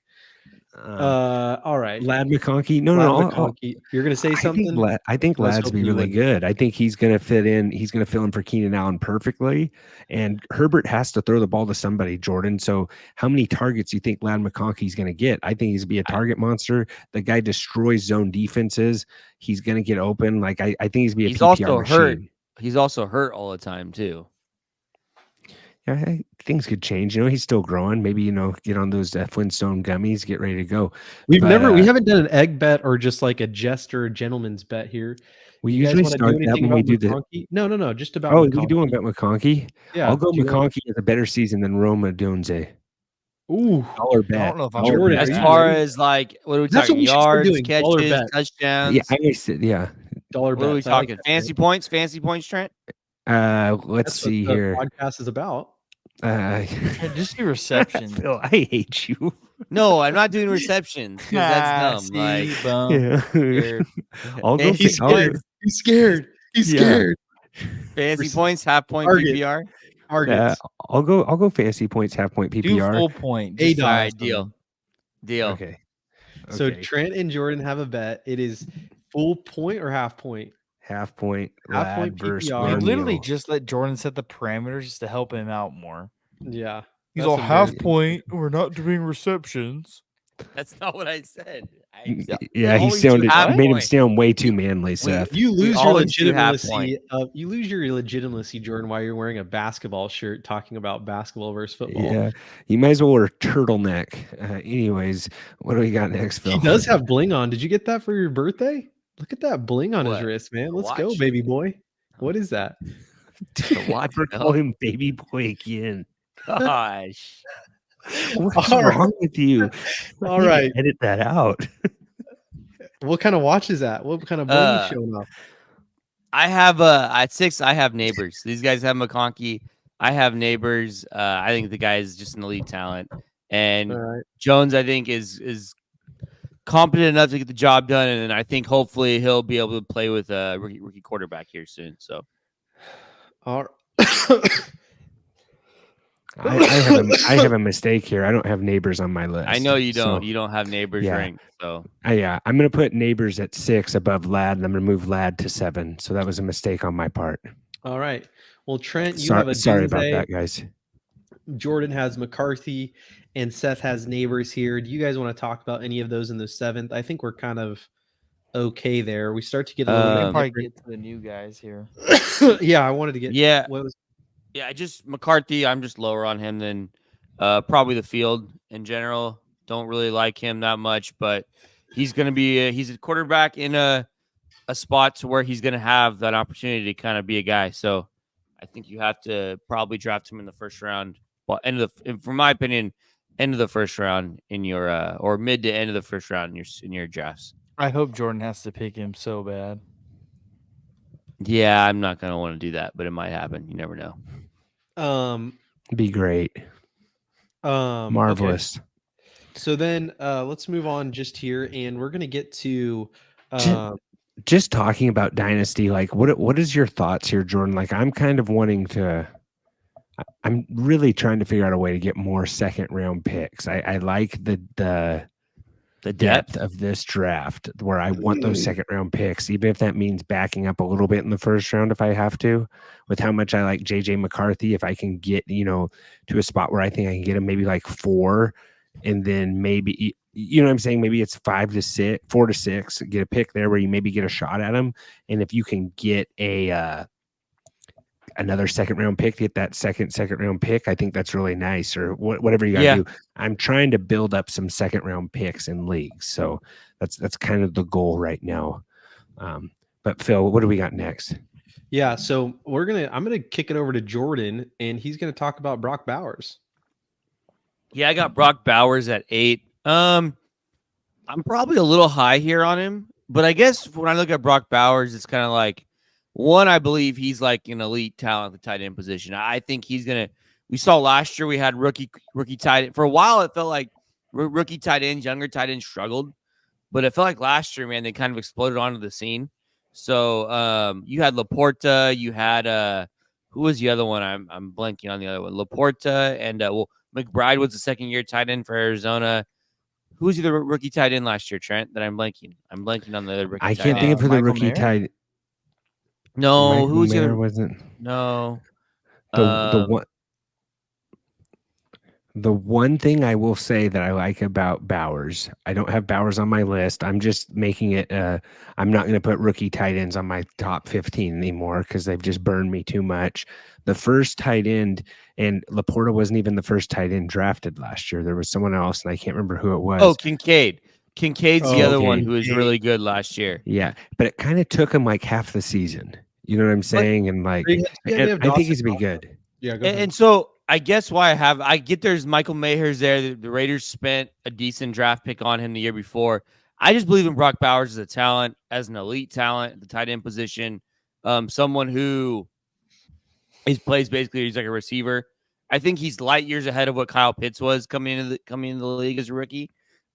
C: All right,
B: Ladd McConkey. No,
C: McConkey. You're gonna say something.
B: I think Ladd's be really good. I think he's gonna fit in. He's gonna fill in for Keenan Allen perfectly. And Herbert has to throw the ball to somebody, Jordan. So how many targets do you think Ladd McConkey's gonna get? I think he's gonna be a target monster. The guy destroys zone defenses. He's gonna get open. Like I think he's gonna be a PPR
E: also
B: machine.
E: hurt. He's also hurt all the time too.
B: Yeah, things could change. He's still growing. Maybe get on those Flintstone gummies, get ready to go.
C: We haven't done an egg bet or just like a jester gentleman's bet here.
B: We
C: You guys
B: usually
C: want to
B: start
C: do
B: that
C: anything
B: when we
C: about
B: do the.
C: McConkey? No, just about
B: Oh,
C: McConkey.
B: we doing about McConkey?
C: Yeah,
B: I'll go
C: do you want-
B: McConkey has a better season than Roma Odunze.
C: Ooh,
B: Dollar
D: I
B: bet.
D: don't know if I'm
B: Dollar
C: Jordan,
B: bet.
E: As
C: are you
E: far
C: ready?
E: as like, what are we
C: That's
E: talking?
C: what we should start
E: Yards,
C: doing. Dollar
E: catches,
C: bet.
E: touchdowns.
B: Yeah.
C: dollar
E: What are we
C: bets. I like
E: talking?
C: that,
E: Fancy
C: man.
E: points? Fancy points, Trent?
B: Let's
C: That's what
B: see
C: the
B: here.
C: podcast is about.
D: Just do reception.
B: Phil, I hate you.
E: No, I'm not doing receptions because that's dumb.
D: See,
E: Like,
D: bum.
B: Yeah.
E: Scared.
B: I'll go.
E: He's scared.
C: He's scared. He's
B: Yeah.
C: scared.
E: fancy points, half point
C: Target.
E: PPR.
C: Targets.
B: I'll go fantasy points, half point
D: Do
B: PPR.
D: full point.
C: $8.
D: Just
E: All right,
D: awesome.
E: deal.
B: Okay.
C: So
B: Okay.
C: Trent and Jordan have a bet. It is full point or half point?
B: Half point.
C: Half point
B: Ladd versus
C: PPR.
D: We
C: Romeo.
D: literally just let Jordan set the parameters just to help him out more.
C: Yeah.
D: He's
C: that's
D: all half
C: embarrassing.
D: point. We're not doing receptions.
E: That's not what I said.
B: Yeah, he
E: always do
B: sounded
E: half
B: made him
E: point.
B: sound way too manly, Seth.
C: You lose your
E: always do half
C: legitimacy. You lose your legitimacy, Jordan, while you're wearing a basketball shirt talking about basketball versus football.
B: Yeah, you might as well wear a turtleneck. Anyways, what do we got next, Phil?
C: He does have bling on. Did you get that for your birthday? Look at that bling on his
E: What?
C: wrist, man. Let's
E: Watch?
C: go, baby boy. What is that?
E: Watch
B: Call him baby boy again.
E: Gosh.
B: What's
C: All right.
B: wrong with you?
C: All
B: I need to
C: right.
B: edit that out.
C: What kind of watch is that? What kind of bling you showing off?
E: I have at 6. I have neighbors. These guys have McConkey. I have neighbors. I think the guy is just an elite talent, and
C: All right.
E: Jones, I think, is competent enough to get the job done, and I think hopefully he'll be able to play with a rookie quarterback here soon. So,
C: All right.
B: I have a mistake here. I don't have neighbors on my list.
E: I know you don't.
B: So,
E: You don't have neighbors
B: yeah.
E: ranked. So
B: I'm going to put neighbors at 6 above Ladd, and I'm going to move Ladd to 7. So that was a mistake on my part.
C: All right. Well, Trent, you have a
B: Sorry about
C: Odunze.
B: that, guys.
C: Jordan has McCarthy, and Seth has neighbors here. Do you guys want to talk about any of those in the 7th? I think we're kind of okay there. We start to get a little
D: We
C: bit
D: can probably
C: different.
D: get to the new guys here.
C: Yeah, I wanted to get.
E: yeah,
C: What was
E: yeah. Just McCarthy. I'm just lower on him than probably the field in general. Don't really like him that much, but he's going to be he's a quarterback in a spot to where he's going to have that opportunity to kind of be a guy. So I think you have to probably draft him in the first round. Well, from my opinion, end of the first round in your or mid to end of the first round in your drafts.
D: I hope Jordan has to pick him so bad.
E: Yeah, I'm not going to want to do that, but it might happen. You never know.
B: Be great. Marvelous.
C: Okay. So then let's move on just here, and we're gonna get to
B: just talking about dynasty. Like, what is your thoughts here, Jordan? Like, I'm kind of wanting to. I'm really trying to figure out a way to get more second round picks. I like the depth of this draft where I want those second round picks, even if that means backing up a little bit in the first round if I have to, with how much I like JJ McCarthy. If I can get, to a spot where I think I can get him maybe like 4, and then maybe, what I'm saying? Maybe it's 4 to 6, get a pick there where you maybe get a shot at him. And if you can get another second round pick, get that second round pick, I think that's really nice, or whatever you gotta do. I'm trying to build up some second round picks in leagues, so that's kind of the goal right now. But Phil, what do we got next?
C: Yeah, so I'm gonna kick it over to Jordan, and he's gonna talk about Brock Bowers.
E: Yeah, I got Brock Bowers at 8. I'm probably a little high here on him, but I guess when I look at Brock Bowers, it's kind of like, one, I believe he's like an elite talent at the tight end position. I think he's going to – we saw last year we had rookie tight end. For a while, it felt like rookie tight ends, younger tight ends struggled. But it felt like last year, man, they kind of exploded onto the scene. So you had Laporta. You had who was the other one? I'm blanking on the other one. Laporta and McBride was the second-year tight end for Arizona. Who was the rookie tight end last year, Trent, that I'm blanking? I'm blanking on the other rookie
B: I
E: tight
B: can't think
E: end.
B: of who the
D: Michael
B: rookie
D: Mayer?
B: tight.
E: No, who's the other?
B: wasn't
E: No.
B: the one. The one thing I will say that I like about Bowers, I don't have Bowers on my list. I'm just making it. I'm not going to put rookie tight ends on my top 15 anymore because they've just burned me too much. The first tight end, and Laporta wasn't even the first tight end drafted last year. There was someone else, and I can't remember who it was.
E: Oh, Kincaid. Kincaid's the other one
B: okay.
E: who was really good last year.
B: Yeah, but it kind of took him like half the season. You know what I'm saying? And like, and I think he's gonna be good.
C: Yeah, go
E: And so I guess why I get there's Michael Mayer's there. The Raiders spent a decent draft pick on him the year before. I just believe in Brock Bowers as a talent, as an elite talent at the tight end position. Someone who plays basically he's like a receiver. I think he's light years ahead of what Kyle Pitts was coming into the league as a rookie.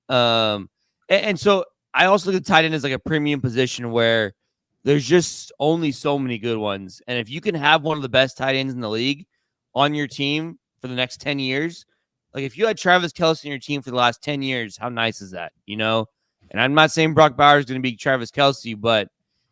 E: And so I also look at tight end as like a premium position where there's just only so many good ones. And if you can have one of the best tight ends in the league on your team for the next 10 years, like if you had Travis Kelce on your team for the last 10 years, how nice is that? You know? And I'm not saying Brock Bowers is going to be Travis Kelce, but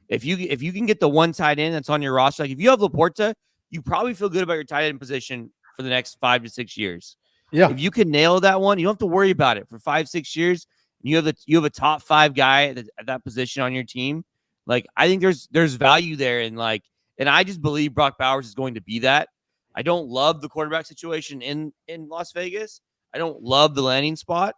E: if you can get the one tight end that's on your roster, like if you have Laporta, you probably feel good about your tight end position for the next 5 to 6 years.
C: Yeah.
E: If you can nail that one, you don't have to worry about it for 5-6 years. You have a top 5 guy at that position on your team. Like I think there's value there, and I just believe Brock Bowers is going to be that. I don't love the quarterback situation in Las Vegas. I don't love the landing spot,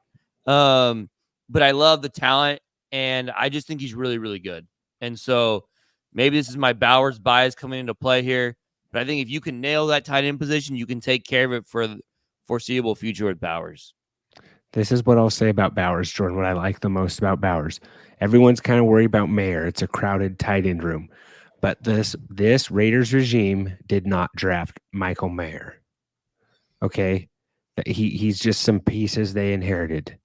E: but I love the talent, and I just think he's really, really good. And so maybe this is my Bowers bias coming into play here, but I think if you can nail that tight end position, you can take care of it for the foreseeable future with Bowers.
B: This is what I'll say about Bowers, Jordan, what I like the most about Bowers. Everyone's kind of worried about Mayer. It's a crowded tight end room. But this Raiders regime did not draft Michael Mayer. Okay? He's just some pieces they inherited.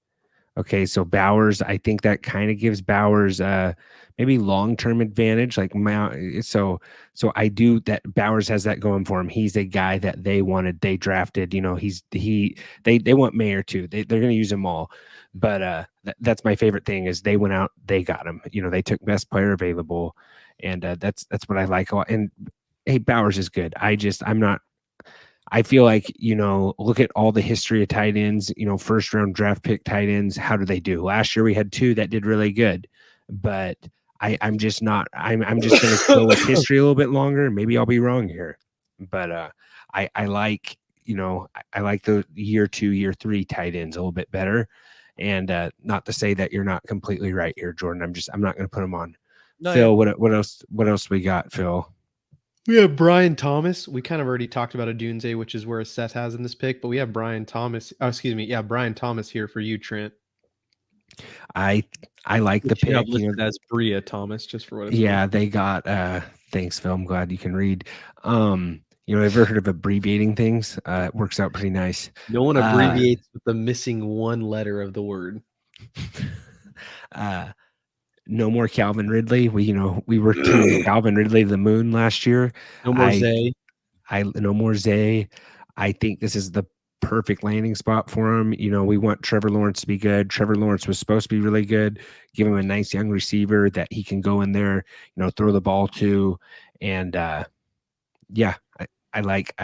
B: Okay, so Bowers, I think that kind of gives Bowers maybe long-term advantage. So I do that. Bowers has that going for him. He's a guy that they wanted, they drafted. You know, they want Mayer too. They're going to use him all. But that's my favorite thing is they went out, they got him. You know, they took best player available, and that's what I like a lot. And hey, Bowers is good. I feel like, you know, look at all the history of tight ends, you know, first round draft pick tight ends. How do they do? Last year we had 2 that did really good, but I'm just going to go with history a little bit longer. Maybe I'll be wrong here, but I like, you know, I like the year 2, year 3 tight ends a little bit better. And not to say that you're not completely right here, Jordan. I'm not going to put them on. No, Phil, yeah. What else we got, Phil?
C: We have Brian Thomas. We kind of already talked about Odunze, which is where Seth has in this pick, but we have Brian Thomas. Oh, excuse me. Yeah, Brian Thomas here for you, Trent.
B: I like the pick.
C: You know, that's Bria Thomas, just for what it's
B: worth. They got thanks, Phil. I'm glad you can read. You know, ever heard of abbreviating things? It works out pretty nice.
C: No one abbreviates with the missing one letter of the word.
B: No more Calvin Ridley. We were to Calvin Ridley to the moon last year.
C: No more Zay.
B: No more Zay. I think this is the perfect landing spot for him. You know, we want Trevor Lawrence to be good. Trevor Lawrence was supposed to be really good. Give him a nice young receiver that he can go in there, you know, throw the ball to. And yeah, I like.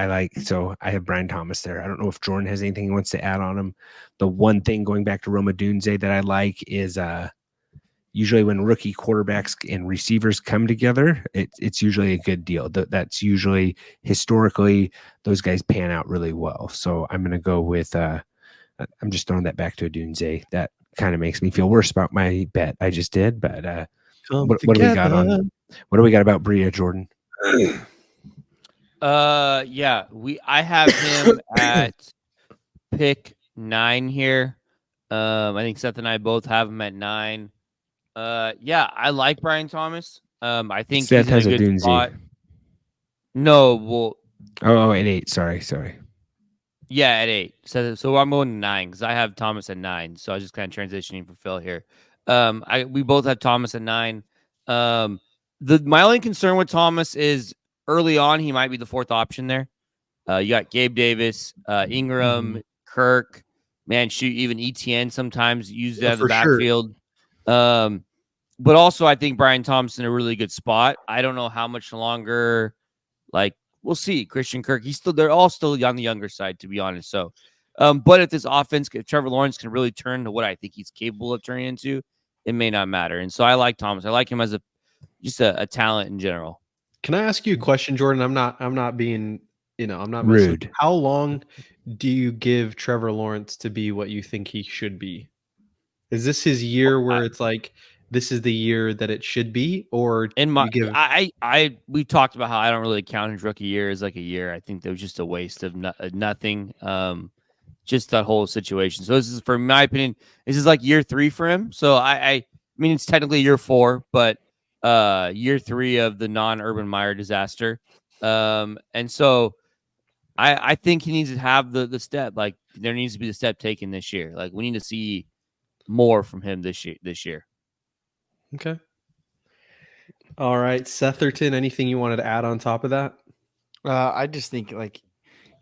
B: So I have Brian Thomas there. I don't know if Jordan has anything he wants to add on him. The one thing going back to Rome Odunze that I like is usually when rookie quarterbacks and receivers come together, it's usually a good deal. That's usually historically those guys pan out really well. So I'm going to go with I'm just throwing that back to Odunze. That kind of makes me feel worse about my bet I just did. But what do we got on? What do we got about Bria, Jordan?
E: Yeah, I have him at pick 9 here. I think Seth and I both have him at 9. Yeah, I like Brian Thomas. I think
B: Seth
E: he's in a good spot. No, well,
B: at 8. Sorry.
E: Yeah, at 8. So I'm going to 9 because I have Thomas at 9. So I was just kind of transitioning for Phil here. We both have Thomas at 9. My only concern with Thomas is early on he might be the 4th option there. You got Gabe Davis, Ingram, Kirk, even ETN sometimes used out of the backfield. Sure. But also I think Brian Thomas in a really good spot. I don't know how much longer. We'll see. Christian Kirk, they're all still on the younger side, to be honest. So But if this offense, if Trevor Lawrence can really turn to what I think he's capable of turning into, it may not matter. And so I like Thomas. I like him as just a talent in general.
C: Can I ask you a question, Jordan? I'm not being, I'm not
B: rude.
C: How long do you give Trevor Lawrence to be what you think he should be? Is this his year where it's like this is the year that it should be, or
E: we talked about how I don't really count his rookie year as like a year. I think that was just a waste of nothing. Just that whole situation. So this is, for my opinion, this is like year 3 for him. So I mean, it's technically year 4, but year 3 of the non-Urban Meyer disaster. And so I think he needs to have the step. Like, there needs to be the step taken this year. Like, we need to see more from him this year.
C: Okay. All right, Setherton, anything you wanted to add on top of that?
D: I just think like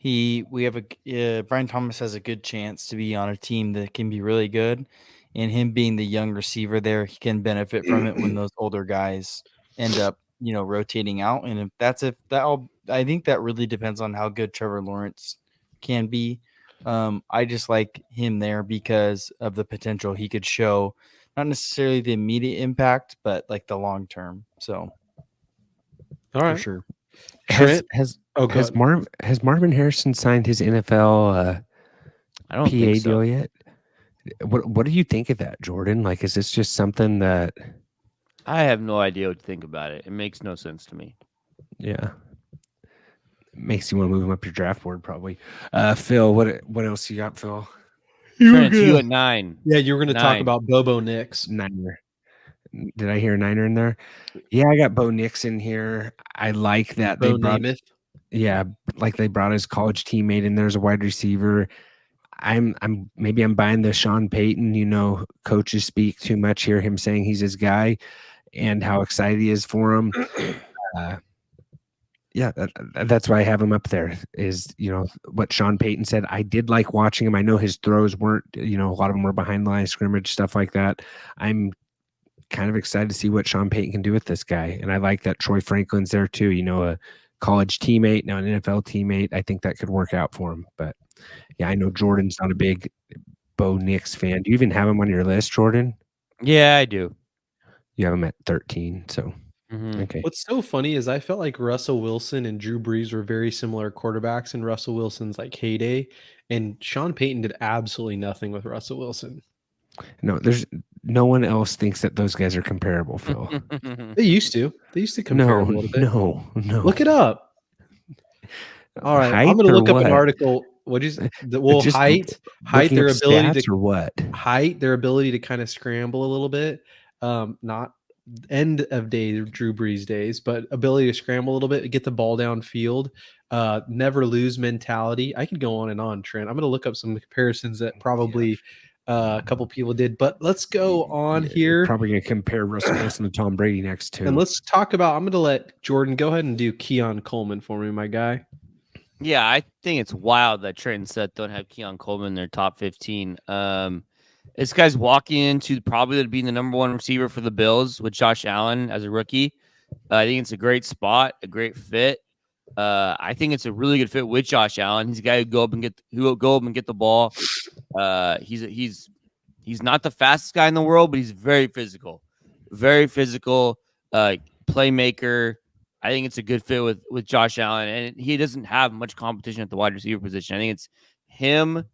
D: Brian Thomas has a good chance to be on a team that can be really good, and him being the young receiver there, he can benefit from it when those older guys end up, rotating out. And I think that really depends on how good Trevor Lawrence can be. I just like him there because of the potential he could show, not necessarily the immediate impact, but like the long term. So,
C: all right,
D: for sure.
B: Has Marvin Harrison signed his NFL
E: I don't
B: PA
E: think so.
B: deal yet? What do you think of that, Jordan? Like, is this just something that
E: I have no idea what to think about it. It makes no sense to me.
B: Yeah, makes you want to move him up your draft board, probably. Phil, what else you got, Phil?
E: Trent, you at 9.
C: Yeah, you were going to talk about Bobo Nix.
B: Niner. Did I hear a Niner in there? Yeah, I got Bo Nix in here. I like that
C: Bo Namath.
B: Yeah, like they brought his college teammate in there as a wide receiver. I'm buying the Sean Payton, coaches speak too much, hear him saying he's his guy and how excited he is for him. Yeah, that's why I have him up there is, what Sean Payton said. I did like watching him. I know his throws weren't, a lot of them were behind the line of scrimmage, stuff like that. I'm kind of excited to see what Sean Payton can do with this guy. And I like that Troy Franklin's there too, a college teammate, now an NFL teammate. I think that could work out for him. But yeah, I know Jordan's not a big Bo Nix fan. Do you even have him on your list, Jordan?
E: Yeah, I do.
B: You have him at 13, so okay.
C: What's so funny is I felt like Russell Wilson and Drew Brees were very similar quarterbacks in Russell Wilson's like heyday, and Sean Payton did absolutely nothing with Russell Wilson.
B: No, there's no one else thinks that those guys are comparable, Phil.
C: They used to compare a little bit.
B: No.
C: Look it up. All right, I'm going to look up an article. What is height? Their ability to
B: or what?
C: Height, their ability to kind of scramble a little bit. Not end of day Drew Brees days, but ability to scramble a little bit, get the ball downfield, never lose mentality. I could go on and on, Trent. I'm going to look up some comparisons that probably a couple people did, but let's go on here.
B: Probably going to compare Russell Wilson to Tom Brady next too.
C: And let's talk about, I'm going to let Jordan go ahead and do Keon Coleman for me, my guy.
E: Yeah, I think it's wild that Trent and Seth don't have Keon Coleman in their top 15. This guy's walking into probably being the number 1 receiver for the Bills with Josh Allen as a rookie. I think it's a great spot, a great fit. I think it's a really good fit with Josh Allen. He's a guy who will go up and get the ball. He's not the fastest guy in the world, but he's very physical, playmaker. I think it's a good fit with Josh Allen, and he doesn't have much competition at the wide receiver position. I think it's him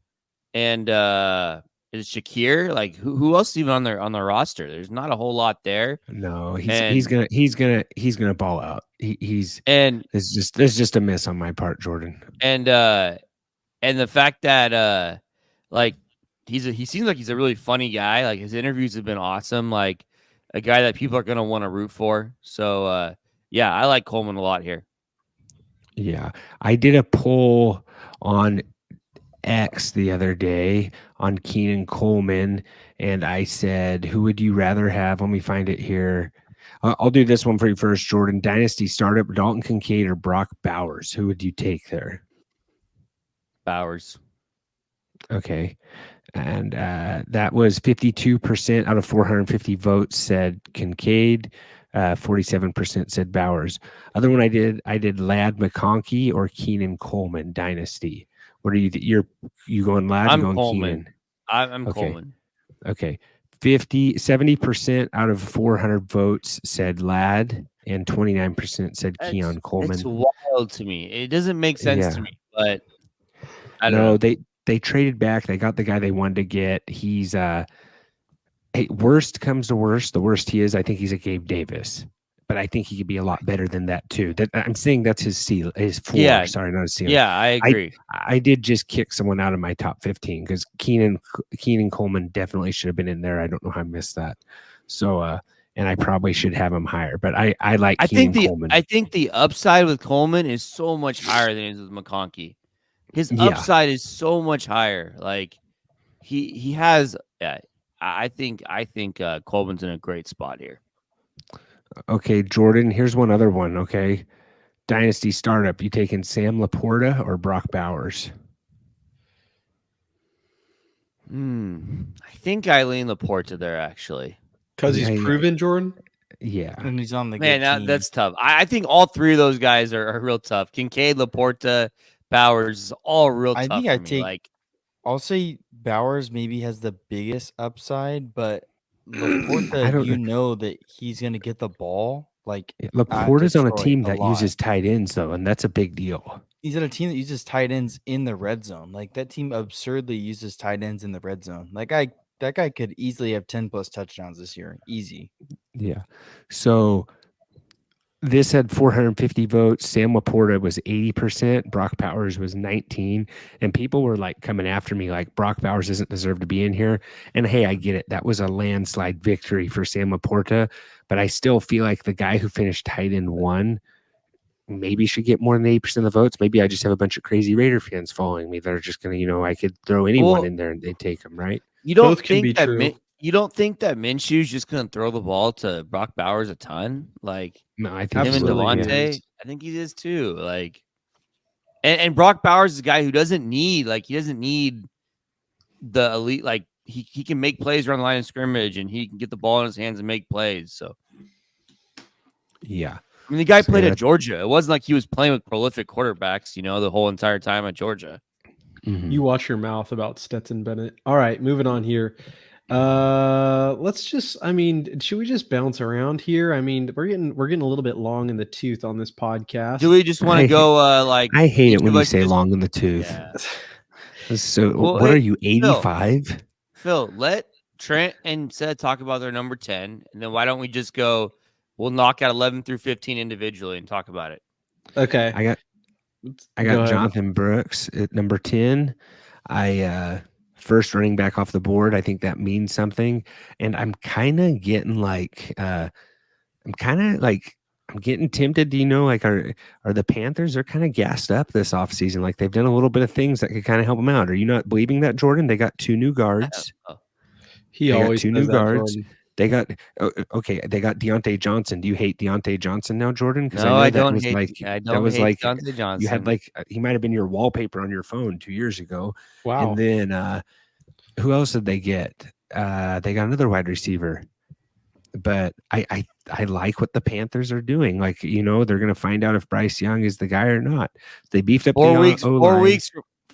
E: and is Shakir. Like who else is even on their roster? There's not a whole lot there.
B: No, he's gonna ball out. There's just a miss on my part, Jordan.
E: And the fact that he seems like he's a really funny guy. Like his interviews have been awesome. Like a guy that people are gonna want to root for. So yeah, I like Coleman a lot here.
B: Yeah, I did a poll on X the other day on Keenan Coleman, and I said, who would you rather have? Let me find it here. I'll do this one for you first, Jordan. Dynasty startup, Dalton Kincaid or Brock Bowers? Who would you take there?
E: Bowers.
B: Okay. And that was 52% out of 450 votes said Kincaid. 47% said Bowers. Other one I did Ladd McConkey or Keenan Coleman dynasty. What are you? You going Ladd?
E: I'm
B: going
E: Coleman.
B: Keenan?
E: I'm
B: Okay.
E: Coleman.
B: Okay. 70% out of 400 votes said Ladd, and 29% said Keon Coleman.
E: It's wild to me. It doesn't make sense to me, but I don't know.
B: They traded back. They got the guy they wanted to get. He's hey, worst comes to worst, the worst he is, I think he's a Gabe Davis. But I think he could be a lot better than that too. That I'm saying that's his floor.
E: Yeah.
B: Sorry, not his ceiling.
E: Yeah, I agree.
B: I did just kick someone out of my top 15 because Keenan Coleman definitely should have been in there. I don't know how I missed that. So and I probably should have him higher. But I like Keenan Coleman.
E: I think the upside with Coleman is so much higher than it is with McConkey. His upside is so much higher. Like he has I think Coleman's in a great spot here.
B: Okay, Jordan, here's one other one, okay? Dynasty startup, you taking Sam Laporta or Brock Bowers?
E: I think I lean Laporta there, actually.
C: Because he's proven, Jordan?
B: Yeah.
D: And he's on the
E: Man,
D: good team.
E: that's tough. I think all three of those guys are real tough. Kincaid, Laporta, Bowers, all real tough. I think
D: I'll say Bowers maybe has the biggest upside, but Laporta, you know that he's going to get the ball. Like
B: Laporta's on a team that uses tight ends, though, and that's a big deal.
D: He's at a team that uses tight ends in the red zone. Like that team absurdly uses tight ends in the red zone. Like that guy could easily have 10 plus touchdowns this year. Easy.
B: Yeah. So this had 450 votes. Sam Laporta was 80%. Brock Bowers was 19%. And people were like coming after me like Brock Bowers doesn't deserve to be in here. And hey, I get it. That was a landslide victory for Sam Laporta. But I still feel like the guy who finished tight end 1 maybe should get more than 80% of the votes. Maybe I just have a bunch of crazy Raider fans following me that are just going to, I could throw anyone in there and they take them, right?
E: You don't think that you don't think that Minshew's just going to throw the ball to Brock Bowers a ton? Like,
B: no, I think
E: him and Devontae, I think he is too. Like, and Brock Bowers is a guy who doesn't need the elite. Like, he can make plays around the line of scrimmage and he can get the ball in his hands and make plays. So,
B: yeah.
E: I mean, the guy played at Georgia. It wasn't like he was playing with prolific quarterbacks, the whole entire time at Georgia.
C: Mm-hmm. You watch your mouth about Stetson Bennett. All right, moving on here. Should we just bounce around here? I mean, we're getting a little bit long in the tooth on this podcast.
E: Do we just want to go
B: I hate it when you say long in the tooth. Yeah. So what are you, 85?
E: Phil, let Trent and Seth talk about their number 10, and then why don't we just go, we'll knock out 11 through 15 individually and talk about it.
C: Okay.
B: I got Jonathan Brooks at number 10. First running back off the board. I think that means something. And I'm kind of getting I'm getting tempted. Are the Panthers, they're kind of gassed up this offseason. Like they've done a little bit of things that could kind of help them out. Are you not believing that, Jordan? They got 2 new guards.
C: He always got 2 new guards.
B: Jordan. They got They got Deontay Johnson. Do you hate Deontay Johnson now, Jordan?
E: Because I don't hate Deontay Johnson.
B: You had he might have been your wallpaper on your phone 2 years ago.
C: Wow.
B: And then who else did they get? They got another wide receiver. But I like what the Panthers are doing. Like, they're going to find out if Bryce Young is the guy or not. They beefed up
E: 4 weeks.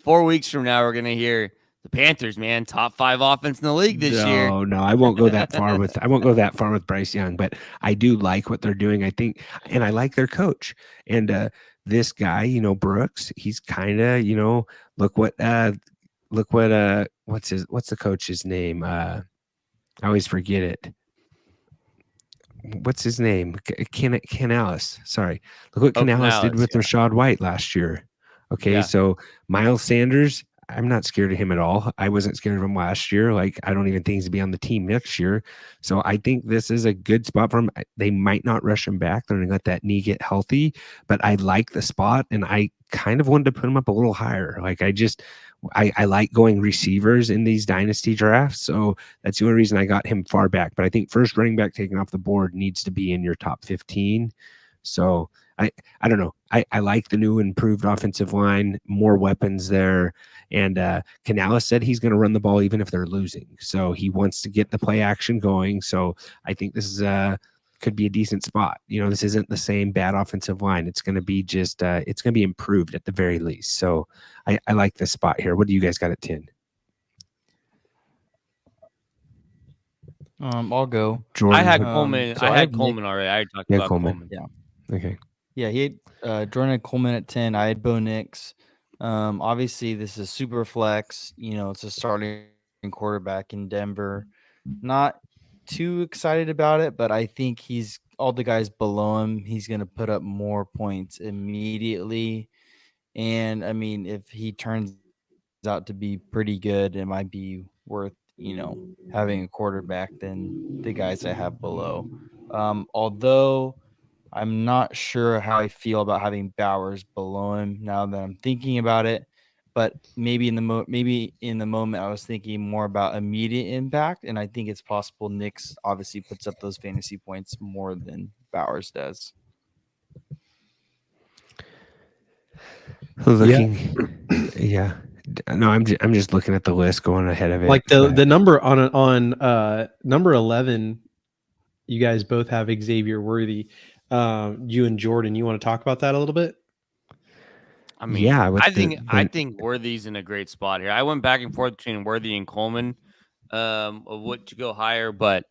E: 4 weeks from now, we're going to hear the Panthers, man, top 5 offense in the league this year.
B: No, I won't go that far with Bryce Young, but I do like what they're doing. I think, and I like their coach. And this guy, Brooks, he's kind of, what's the coach's name? I always forget it. What's his name? Canales. Sorry. Look what Canales did with Rachaad White last year. Okay, so Miles Sanders, I'm not scared of him at all. I wasn't scared of him last year. Like, I don't even think he's to be on the team next year. So I think this is a good spot for him. They might not rush him back. They're going to let that knee get healthy. But I like the spot, and I kind of wanted to put him up a little higher. Like, I like going receivers in these dynasty drafts. So that's the only reason I got him far back. But I think first running back taken off the board needs to be in your top 15. So I don't know. I like the new improved offensive line, more weapons there. And Canales said he's going to run the ball even if they're losing. So he wants to get the play action going. So I think this is kind could be a decent spot. This isn't the same bad offensive line. It's going to be it's going to be improved at the very least. So I like this spot here. What do you guys got at 10?
D: I'll go.
B: Jordan.
E: I had Coleman.
D: So
E: I
D: I
E: had
D: have
E: Coleman already. I already talked about Coleman.
D: Yeah.
B: Okay.
D: Yeah, he had Jordan had Coleman at 10. I had Bo Nix. Obviously, this is super flex. It's a starting quarterback in Denver. Not too excited about it, but I think he's all the guys below him. He's going to put up more points immediately. And I mean, if he turns out to be pretty good, it might be worth, having a quarterback than the guys I have below. Although I'm not sure how I feel about having Bowers below him now that I'm thinking about it. But maybe in the moment I was thinking more about immediate impact, and I think it's possible Nix obviously puts up those fantasy points more than Bowers does.
B: Yeah. No, I'm just looking at the list going ahead of it.
C: Like the number on number 11, you guys both have Xavier Worthy. You and Jordan, you want to talk about that a little bit?
E: I mean, yeah, I think Worthy's in a great spot here. I went back and forth between Worthy and Coleman of what to go higher, but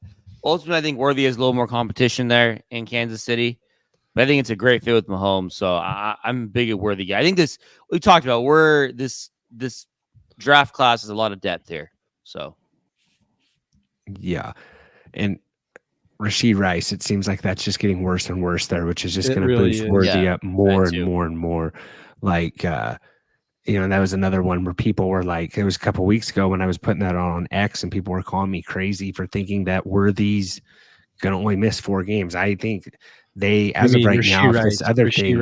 E: ultimately I think Worthy has a little more competition there in Kansas City. But I think it's a great fit with Mahomes, so I'm a big Worthy guy. I think we talked about this draft class has a lot of depth here. So
B: yeah, and Rashee Rice, it seems like that's just getting worse and worse there, which is just going to boost Worthy up more and more and more. Like, that was another one where people were like, it was a couple weeks ago when I was putting that on X and people were calling me crazy for thinking that Worthy's going to only miss 4 games. I think as of right now, if this other thing,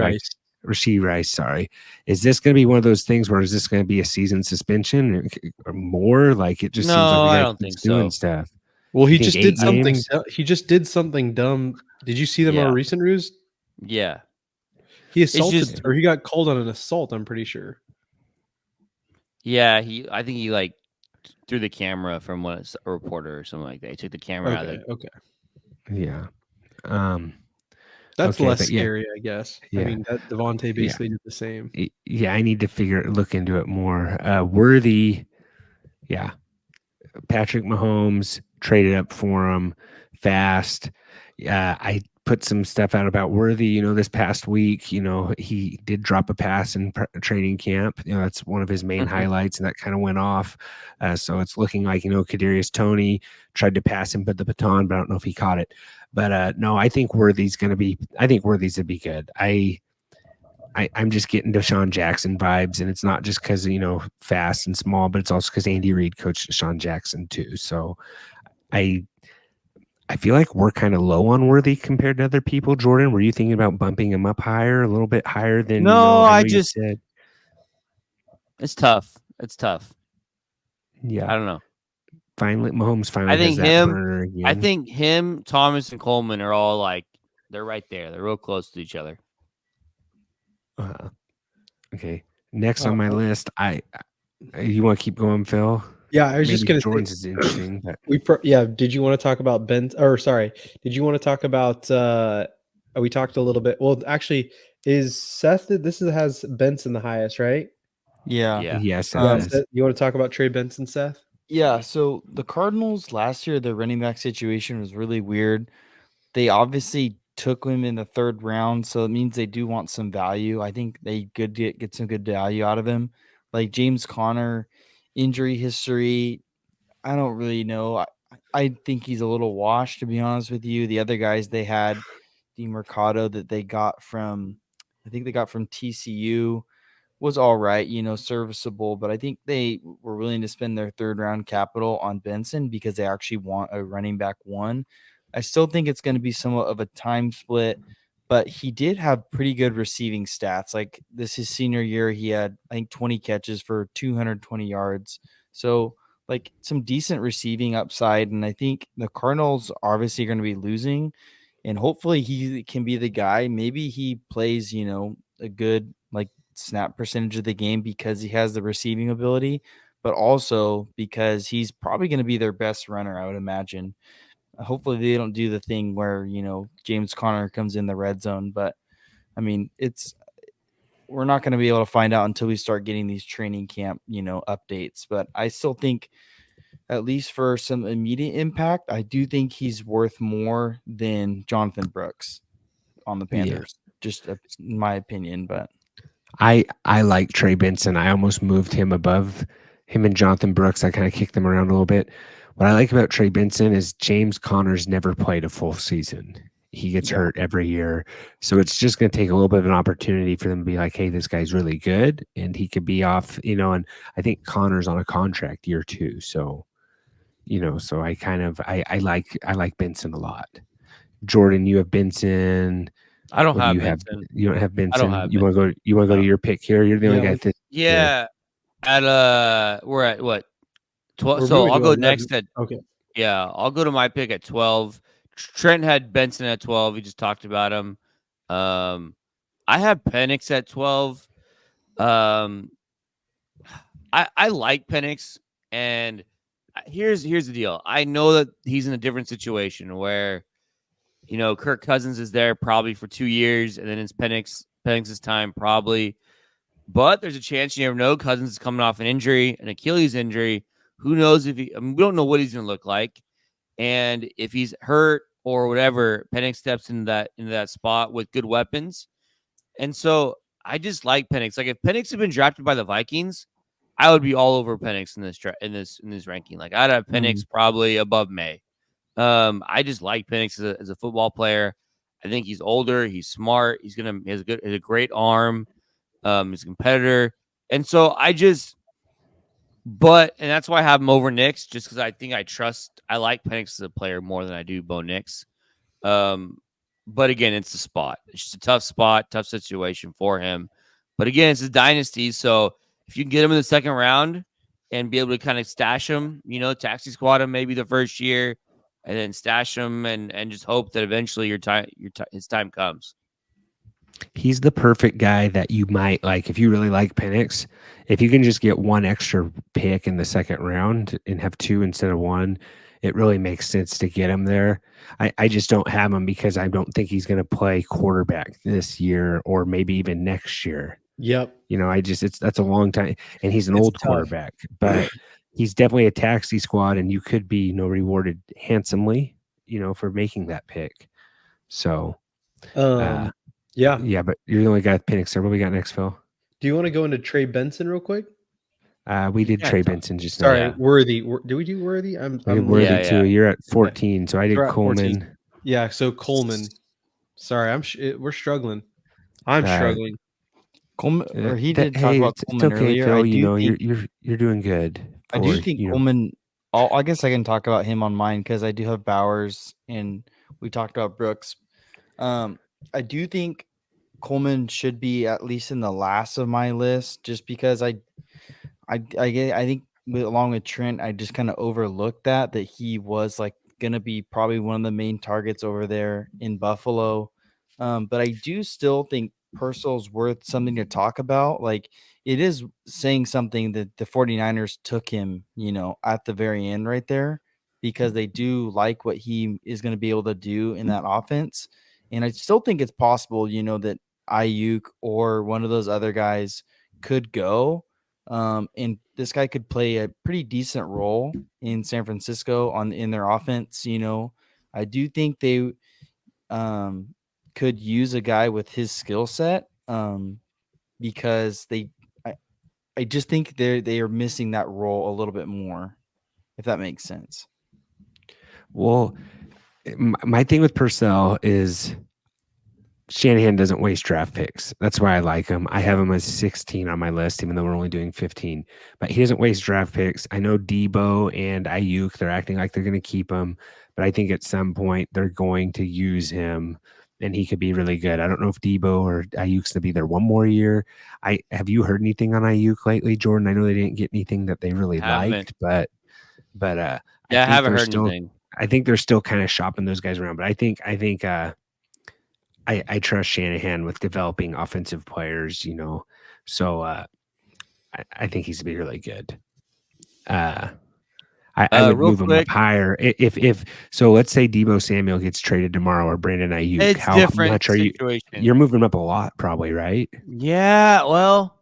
B: Rashee Rice, sorry, is this going to be one of those things where is this going to be a season suspension or more? Like, it just seems like
E: I don't think
B: doing
E: so.
B: stuff.
C: Well, he just did something. He just did something dumb. Did you see the more recent news?
E: Yeah,
C: he assaulted, or he got called on an assault. I'm pretty sure.
E: Yeah, I think he like threw the camera from a reporter or something like that. He took the camera out of the.
C: Okay.
B: Yeah.
C: That's less scary, I guess. Yeah. I mean, that Devontae basically did the same.
B: Yeah, I need to look into it more. Worthy, yeah. Patrick Mahomes traded up for him fast. I put some stuff out about Worthy, this past week. He did drop a pass in training camp. That's one of his main highlights, and that kind of went off. So it's looking like, Kadarius Toney tried to pass him, but the baton, but I don't know if he caught it. But no, I think Worthy's going to be good. I'm just getting Deshaun Jackson vibes, and it's not just because, fast and small, but it's also because Andy Reid coached Deshaun Jackson too. So I feel like we're kind of low on Worthy compared to other people. Jordan, were you thinking about bumping him up higher, a little bit higher than?
E: No, I just said it's tough. It's tough.
B: Yeah,
E: I don't know.
B: Mahomes finally.
E: I think him, Thomas, and Coleman are all like they're right there. They're real close to each other.
B: Okay. Next on my list, you want to keep going, Phil?
C: Yeah, I was just going to say
B: Jordan's is interesting. But
C: did you want to talk about Ben? Or sorry, did you want to talk about? We talked a little bit. Well, actually, is Seth? This has Benson the highest, right?
D: Yeah.
B: Yes.
C: Seth, you want to talk about Trey Benson, Seth?
D: Yeah. So the Cardinals last year, the running back situation was really weird. They obviously took him in the 3rd round, so it means they do want some value. I think they could get some good value out of him. Like James Conner, injury history, I don't really know. I think he's a little washed, to be honest with you. The other guys they had, DeMercado that they got from, I think they got from TCU, was all right, serviceable. But I think they were willing to spend their 3rd round capital on Benson because they actually want a running back 1. I still think it's going to be somewhat of a time split, but he did have pretty good receiving stats. Like his senior year, he had, I think, 20 catches for 220 yards. So like some decent receiving upside. And I think the Cardinals are obviously going to be losing, and hopefully he can be the guy. Maybe he plays, a good like snap percentage of the game because he has the receiving ability, but also because he's probably going to be their best runner, I would imagine. Hopefully they don't do the thing where, James Conner comes in the red zone. But, I mean, we're not going to be able to find out until we start getting these training camp, updates. But I still think, at least for some immediate impact, I do think he's worth more than Jonathan Brooks on the Panthers. Just in my opinion, but
B: I like Trey Benson. I almost moved him above him and Jonathan Brooks. I kind of kicked them around a little bit. What I like about Trey Benson is James Conner's never played a full season. He gets hurt every year. So it's just going to take a little bit of an opportunity for them to be like, hey, this guy's really good and he could be off, and I think Conner's on a contract year 2. So, so I like Benson a lot. Jordan, you have Benson.
E: I don't have
B: Benson. You don't have Benson.
E: I don't have
B: you want to go? You want to go to your pick here? You're the only guy.
E: Yeah. We're at what? 12. So I'll go next at.
C: Okay.
E: Yeah, I'll go to my pick at 12. Trent had Benson at 12. We just talked about him. I have Penix at 12. I like Penix, and here's the deal. I know that he's in a different situation where, Kirk Cousins is there probably for 2 years, and then it's Penix's time probably. But there's a chance, you never know. Cousins is coming off an injury, an Achilles injury. Who knows we don't know what he's going to look like. And if he's hurt or whatever, Penix steps into that spot with good weapons. And so I just like Penix. Like if Penix had been drafted by the Vikings, I would be all over Penix in this ranking. Like I'd have Penix probably above May. I just like Penix as a football player. I think he's older. He's smart. He has a great arm. He's a competitor. And so and that's why I have him over Nix, just because I think I like Penix as a player more than I do Bo Nix. But again, it's a spot. It's just a tough spot, tough situation for him. But again, it's a dynasty. So if you can get him in the second round and be able to kind of stash him, taxi squad him maybe the first year and then stash him and just hope that eventually his time comes.
B: He's the perfect guy that you might like if you really like Penix. If you can just get one extra pick in the second round and have 2 instead of 1, it really makes sense to get him there. I just don't have him because I don't think he's going to play quarterback this year or maybe even next year.
C: Yep.
B: That's a long time, and he's an old quarterback, but he's definitely a taxi squad, and you could be rewarded handsomely, for making that pick. So, yeah, but you're the only guy with Penix there. What we got next, Phil?
C: Do you want to go into Trey Benson real quick?
B: We did Trey Benson just now.
C: Sorry, Worthy. Did we do Worthy? I'm
B: Worthy too. You're at 14, so I did Coleman.
C: 14. Yeah, so Coleman. Sorry, we're struggling. I'm struggling.
D: Coleman, or he did talk about Coleman earlier.
B: Phil, you're doing good.
D: I do think Coleman. I guess I can talk about him on mine because I do have Bowers and we talked about Brooks. I do think Coleman should be at least in the last of my list, just because I think along with Trent, I just kind of overlooked that he was like going to be probably one of the main targets over there in Buffalo. But I do still think Purcell's worth something to talk about. Like it is saying something that the 49ers took him, at the very end right there, because they do like what he is going to be able to do in that offense. And I still think it's possible, that Ayuk or one of those other guys could go. And this guy could play a pretty decent role in San Francisco in their offense. I do think they could use a guy with his skill set because I just think they are missing that role a little bit more, if that makes sense.
B: Well, my thing with Purcell is Shanahan doesn't waste draft picks. That's why I like him. I have him as 16 on my list, even though we're only doing 15. But he doesn't waste draft picks. I know Debo and Ayuk, they're acting like they're going to keep him. But I think at some point they're going to use him, and he could be really good. I don't know if Debo or Ayuk's going to be there one more year. Have you heard anything on Ayuk lately, Jordan? I know they didn't get anything that they really liked, but
E: I haven't heard anything.
B: I think they're still kind of shopping those guys around. But I think I trust Shanahan with developing offensive players, So I think he's going to be really good. I I would
E: real
B: move him up
E: quick,
B: higher. If so, let's say Deebo Samuel gets traded tomorrow or Brandon Ayuk.
E: it's
B: How
E: different
B: much are you?
E: situation.
B: You're moving him up a lot, probably, right?
E: Yeah, well,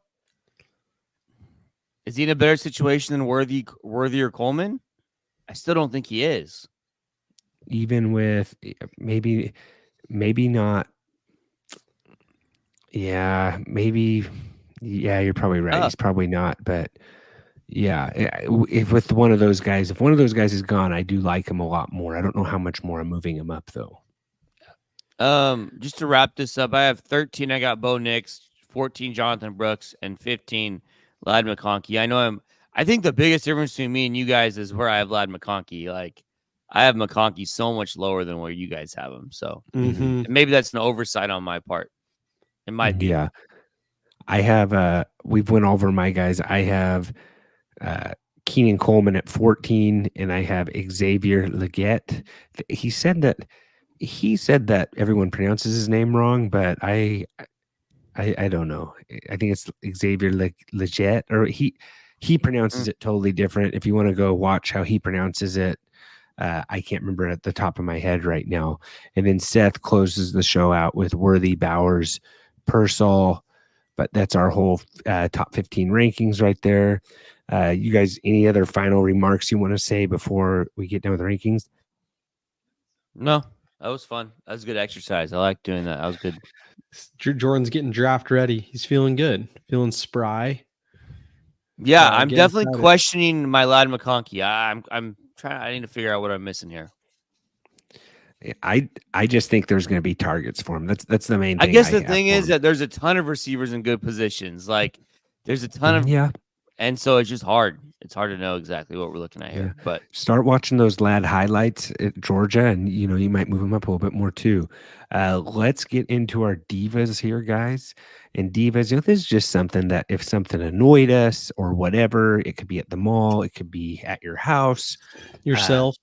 E: is he in a better situation than Worthy or Coleman? I still don't think he is.
B: Even with maybe not. Yeah, maybe. Yeah, you're probably right. He's probably not, but yeah, if with one of those guys, if one of those guys is gone, I do like him a lot more. I don't know how much more I'm moving him up though.
E: Just to wrap this up, I have 13. I got Bo Nix, 14 Jonathan Brooks, and 15 Ladd McConkey. I think the biggest difference between me and you guys is where I have Ladd McConkey. Like, I have McConkey so much lower than where you guys have him. So maybe that's an oversight on my part. It might be.
B: Yeah, I have. We've went over my guys. I have Keenan Coleman at 14, and I have Xavier Legette. He said that everyone pronounces his name wrong, but I don't know. I think it's Xavier Legette, or he pronounces it totally different. If you want to go watch how he pronounces it, I can't remember at the top of my head right now. And then Seth closes the show out with Worthy, Bowers, Pearsall. But that's our whole top 15 rankings right there. You guys, any other final remarks you want to say before we get done with the rankings?
E: No, that was fun. That was good exercise. I like doing that. That was good.
C: Jordan's getting draft ready. He's feeling good, feeling spry.
E: Yeah, I'm definitely
C: excited.
E: questioning my Ladd McConkey. I'm trying. I need to figure out what I'm missing here.
B: I just think there's going to be targets for him. That's the main thing.
E: I guess the thing is that there's a ton of receivers in good positions. Like, there's a ton of and so it's just hard. It's hard to know exactly what we're looking at here. But
B: start watching those Ladd highlights at Georgia, and you might move him up a little bit more too. Let's get into our divas here, guys. And divas, this is just something that if something annoyed us or whatever, it could be at the mall, it could be at your house,
C: yourself.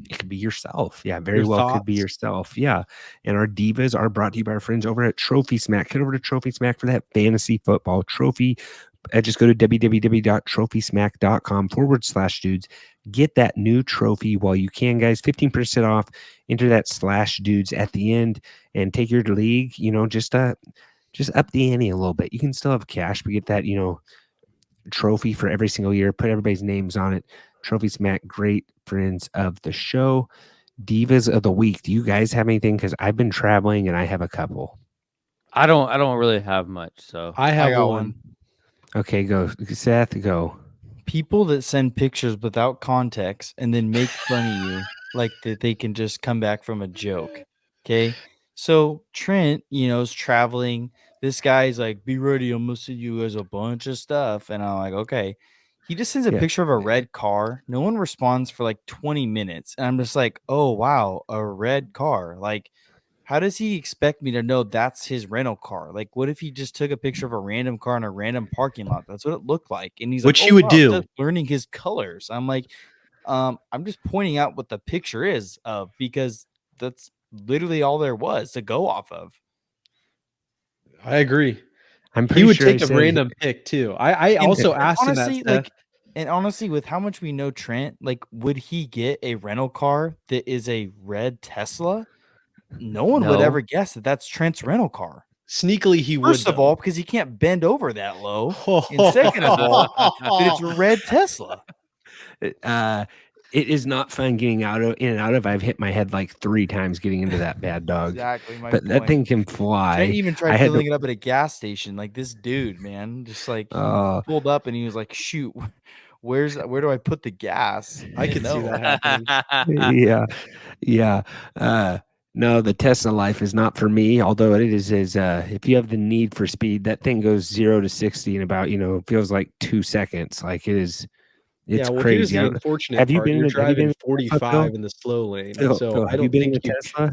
B: It could be yourself. Yeah, very well could be yourself. Yeah. And our divas are brought to you by our friends over at Trophy Smack. Head over to Trophy Smack for that fantasy football trophy. Just go to www.trophysmack.com/dudes. Get that new trophy while you can, guys. 15% off. Enter that /dudes at the end and take your league, just up the ante a little bit. You can still have cash, but get that, trophy for every single year. Put everybody's names on it. Trophy Smack, great friends of the show. Divas of the week. Do you guys have anything? Because I've been traveling and I have a couple.
E: I don't really have much. So
C: I got one.
B: Okay, go. Seth, go.
D: People that send pictures without context and then make fun of you like that they can just come back from a joke. Okay. So Trent, is traveling. This guy's like, be ready. I'm going to send you guys a bunch of stuff. And I'm like, okay. He just sends a picture of a red car. No one responds for like 20 minutes. And I'm just like, oh, wow, a red car. Like, how does he expect me to know that's his rental car? Like, what if he just took a picture of a random car in a random parking lot? That's what it looked like. And he's
C: what
D: like,
C: you would do,
D: just learning his colors. I'm like, I'm just pointing out what the picture is of, because that's literally all there was to go off of.
C: I agree.
B: I'm pretty
C: he would
B: sure
C: take a random pick too. I also asked him that.
D: And honestly, with how much we know Trent, like, would he get a rental car that is a red Tesla? No one would ever guess that that's Trent's rental car.
C: Sneakily, he would.
D: First of all, because he can't bend over that low. And second of all, that it's a red Tesla.
B: It is not fun getting in and out of. I've hit my head like 3 times getting into that bad dog.
D: Exactly.
B: But that thing can fly.
D: Trent even tried filling it up at a gas station. Like, this dude, man, just like pulled up and he was like, shoot, where do I put the gas?
C: I could see that happening.
B: Yeah. No, the Tesla life is not for me, although it is if you have the need for speed, that thing goes 0 to 60 in about, feels like 2 seconds. Like, it is. It's crazy.
C: Here's the unfortunate part. You're driving 45 in the slow lane. So I don't think
B: you Tesla.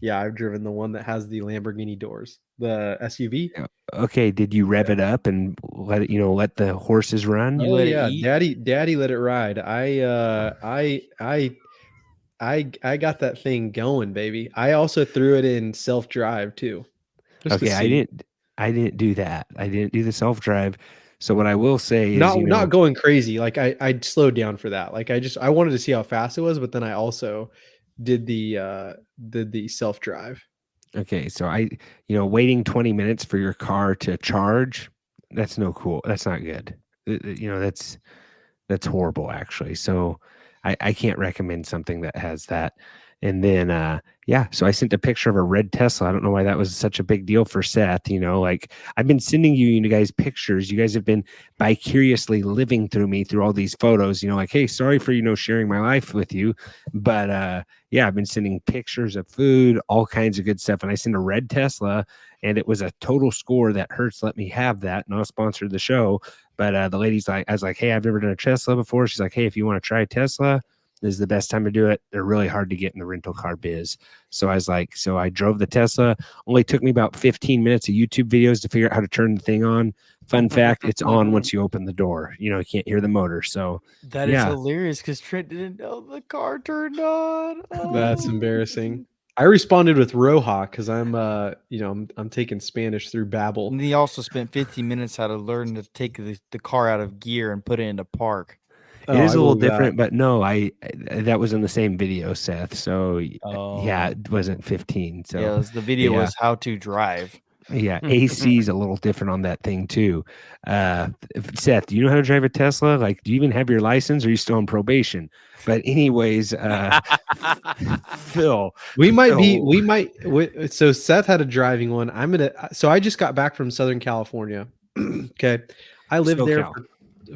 C: Yeah, I've driven the one that has the Lamborghini doors, the SUV.
B: Okay, did you rev it up and let it, let the horses run?
C: Oh yeah, Daddy let it ride. I got that thing going, baby. I also threw it in self-drive too.
B: Okay, I didn't do that. I didn't do the self-drive. So what I will say is,
C: not going crazy. Like I slowed down for that. Like I wanted to see how fast it was, but then I also did the self drive.
B: okay, so waiting 20 minutes for your car to charge, that's no cool. That's not good. That's horrible actually. So I can't recommend something that has that. And then so I sent a picture of a red Tesla. I don't know why that was such a big deal for Seth. Like I've been sending you guys pictures. You guys have been vicariously living through me through all these photos. Like, hey, sorry for sharing my life with you, but I've been sending pictures of food, all kinds of good stuff. And I sent a red Tesla, and it was a total score that Hertz let me have that. Not sponsored the show, but the lady's like, I was like, hey, I've never done a Tesla before. She's like, hey, if you want to try Tesla, this is the best time to do it. They're really hard to get in the rental car biz. So I was like, so I drove the Tesla. Only took me about 15 minutes of YouTube videos to figure out how to turn the thing on. Fun fact, it's on once you open the door. You can't hear the motor. So
D: that is hilarious because Trent didn't know the car turned on. Oh.
C: That's embarrassing. I responded with Roja because I'm taking Spanish through Babbel.
D: And he also spent 15 minutes how to learn to take the car out of gear and put it into park.
B: It is a little different, but no, that was in the same video, Seth. So it wasn't 15. So
D: the video was how to drive.
B: Yeah, AC is a little different on that thing too. Seth, do you know how to drive a Tesla? Like, do you even have your license? Or are you still on probation? But anyways, Phil,
C: so Seth had a driving one. So I just got back from Southern California. Okay. I lived there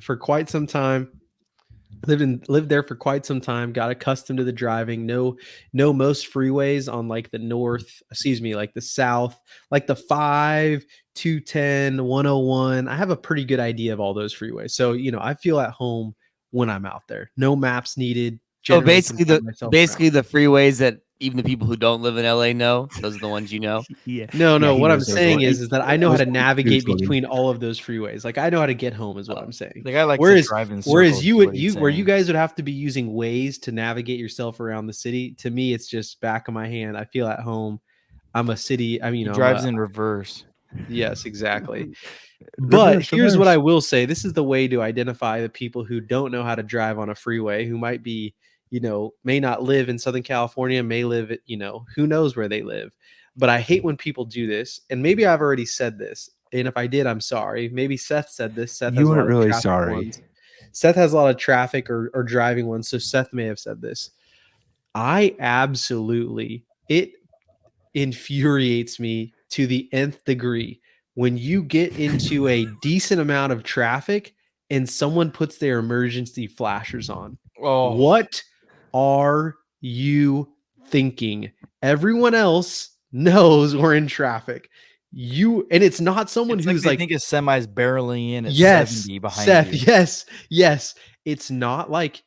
C: for quite some time. Lived there for quite some time, got accustomed to the driving. Know most freeways on like the south, like the 5, 210, 101. I have a pretty good idea of all those freeways. So, I feel at home when I'm out there. No maps needed.
E: So basically the freeways that even the people who don't live in LA know, those are the ones
C: Yeah. No. What I'm saying is that I know how to navigate between all of those freeways. Like I know how to get home is what I'm saying.
D: Like I like to drive in circles.
C: Whereas you guys would have to be using Waze to navigate yourself around the city. To me, it's just back of my hand. I feel at home. I'm a city. I mean,
D: he drives in reverse.
C: Yes, exactly. But here's what I will say. This is the way to identify the people who don't know how to drive on a freeway, who might be may not live in Southern California, may live at, who knows where they live. But I hate when people do this. And maybe I've already said this. And if I did, I'm sorry. Maybe Seth said this. Seth
B: you weren't really sorry.
C: Ones. Seth has a lot of traffic or driving ones. So Seth may have said this. It infuriates me to the nth degree when you get into a decent amount of traffic and someone puts their emergency flashers on. Oh. What are you thinking? Everyone else knows we're in traffic. And it's not someone who's
D: I think a semi's barreling in at 70 behind you.
C: Yes. It's not like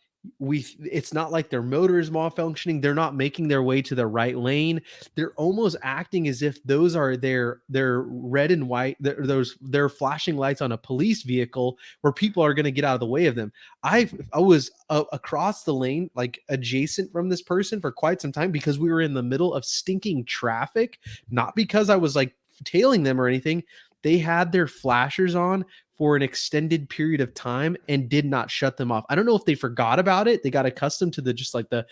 C: their motor is malfunctioning. They're not making their way to the right lane. They're almost acting as if those are their red and white, their flashing lights on a police vehicle where people are going to get out of the way of them. I was across the lane, like adjacent from this person for quite some time because we were in the middle of stinking traffic, not because I was like tailing them or anything. They had their flashers on for an extended period of time and did not shut them off. I don't know if they forgot about it. They got accustomed to the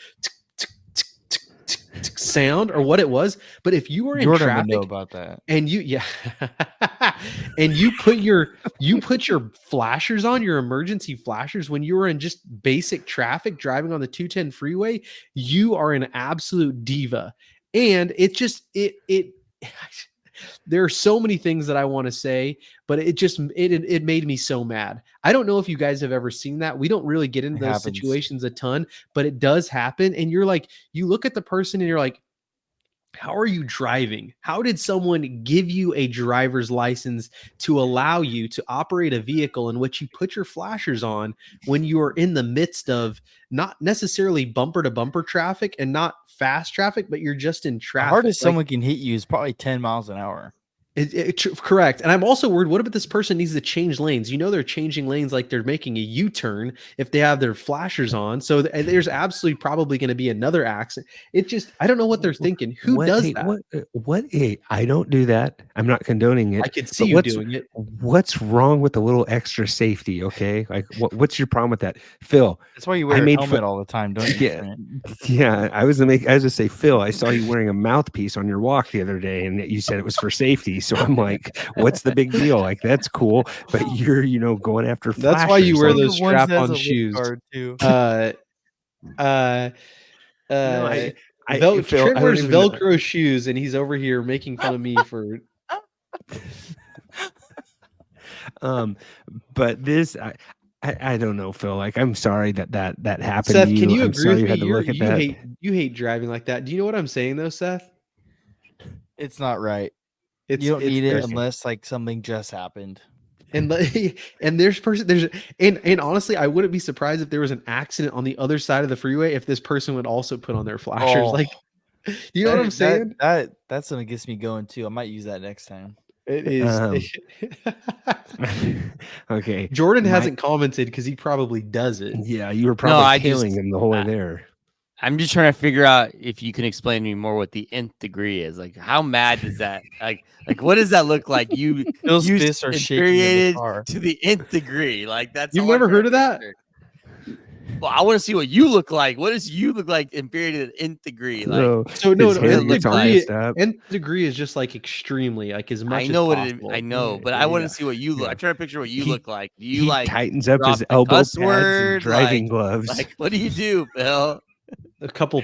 C: sound or what it was. But if you were in traffic,
D: know about that,
C: and and you put your flashers on, your emergency flashers, when you were in just basic traffic driving on the 210 freeway, you are an absolute diva. And it there are so many things that I want to say, but it made me so mad. I don't know if you guys have ever seen that. We don't really get into those situations a ton, but it does happen. And you're like, you look at the person and you're like, how are you driving? How did someone give you a driver's license to allow you to operate a vehicle in which you put your flashers on when you are in the midst of not necessarily bumper to bumper traffic and not fast traffic, but you're just in traffic?
D: The hardest someone can hit you is probably 10 miles an hour.
C: Correct. And I'm also worried, what about this person needs to change lanes? You know, they're changing lanes like they're making a U-turn if they have their flashers on. So there's absolutely probably going to be another accident. It just, I don't know what they're thinking. Who does that?
B: Hey, I don't do that. I'm not condoning it.
C: I could see you doing it.
B: What's wrong with a little extra safety? Okay. Like what's your problem with that? Phil.
D: That's why you wear a helmet all the time, don't you?
B: Yeah. Yeah. I was to say, Phil, I saw you wearing a mouthpiece on your walk the other day and you said it was for safety. So I'm like, what's the big deal? Like, that's cool. But you're, going after flashers.
C: That's why you wear those strap-on shoes.
D: Too.
C: Phil Trent wears Velcro shoes, and he's over here making fun of me for.
B: But this, I don't know, Phil. Like, I'm sorry that happened.
C: Seth,
B: to you.
C: Can you
B: I'm
C: agree
B: sorry
C: with
B: you
C: me?
B: had to look at that.
C: You hate driving like that. Do you know what I'm saying though, Seth?
D: It's not right. You don't need it unless like something just happened.
C: And honestly, I wouldn't be surprised if there was an accident on the other side of the freeway if this person would also put on their flashers.
D: Oh,
C: like, you know what I'm saying?
D: That's something that gets me going too. I might use that next time.
C: It is.
B: Okay.
C: Jordan hasn't commented because he probably does it.
B: Yeah, you were probably killing him the whole way there.
E: I'm just trying to figure out if you can explain to me more what the nth degree is. Like, how mad does that? Like what does that look like? You
D: fists are shaking
E: to the nth degree. Like that's.
C: You've never heard of that?
E: Well, I want to see what you look like. What does you look like infuriated to the nth degree? Like,
C: nth degree is just like extremely, like as much.
E: I know
C: as
E: what
C: possible.
E: I know, but I want to see what you look. I'm trying to picture what you look like. Do you like
B: tightens up his elbow pads and driving gloves?
E: Like, what do you do, Bill?
C: A couple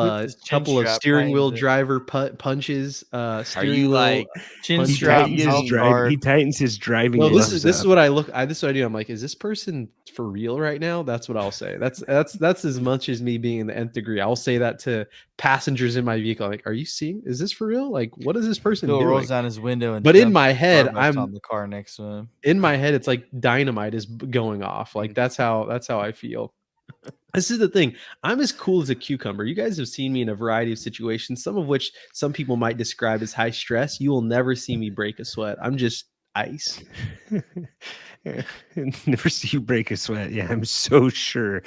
C: of steering wheel driver punches.
E: Are you like
D: chin strap?
B: He tightens his driving.
C: No, this is what I look. This is what I do. I'm like, is this person for real right now? That's what I'll say. That's as much as me being in the nth degree. I'll say that to passengers in my vehicle. I'm like, are you seeing? Is this for real? Like, what is this person doing?
D: Rolls down his window, and
C: but in my head, I'm
D: on the car next to him.
C: In my head, it's like dynamite is going off. Like that's how I feel. This is the thing. I'm as cool as a cucumber. You guys have seen me in a variety of situations, some of which some people might describe as high stress. You will never see me break a sweat. I'm just ice.
B: Never see you break a sweat. Yeah, I'm so sure.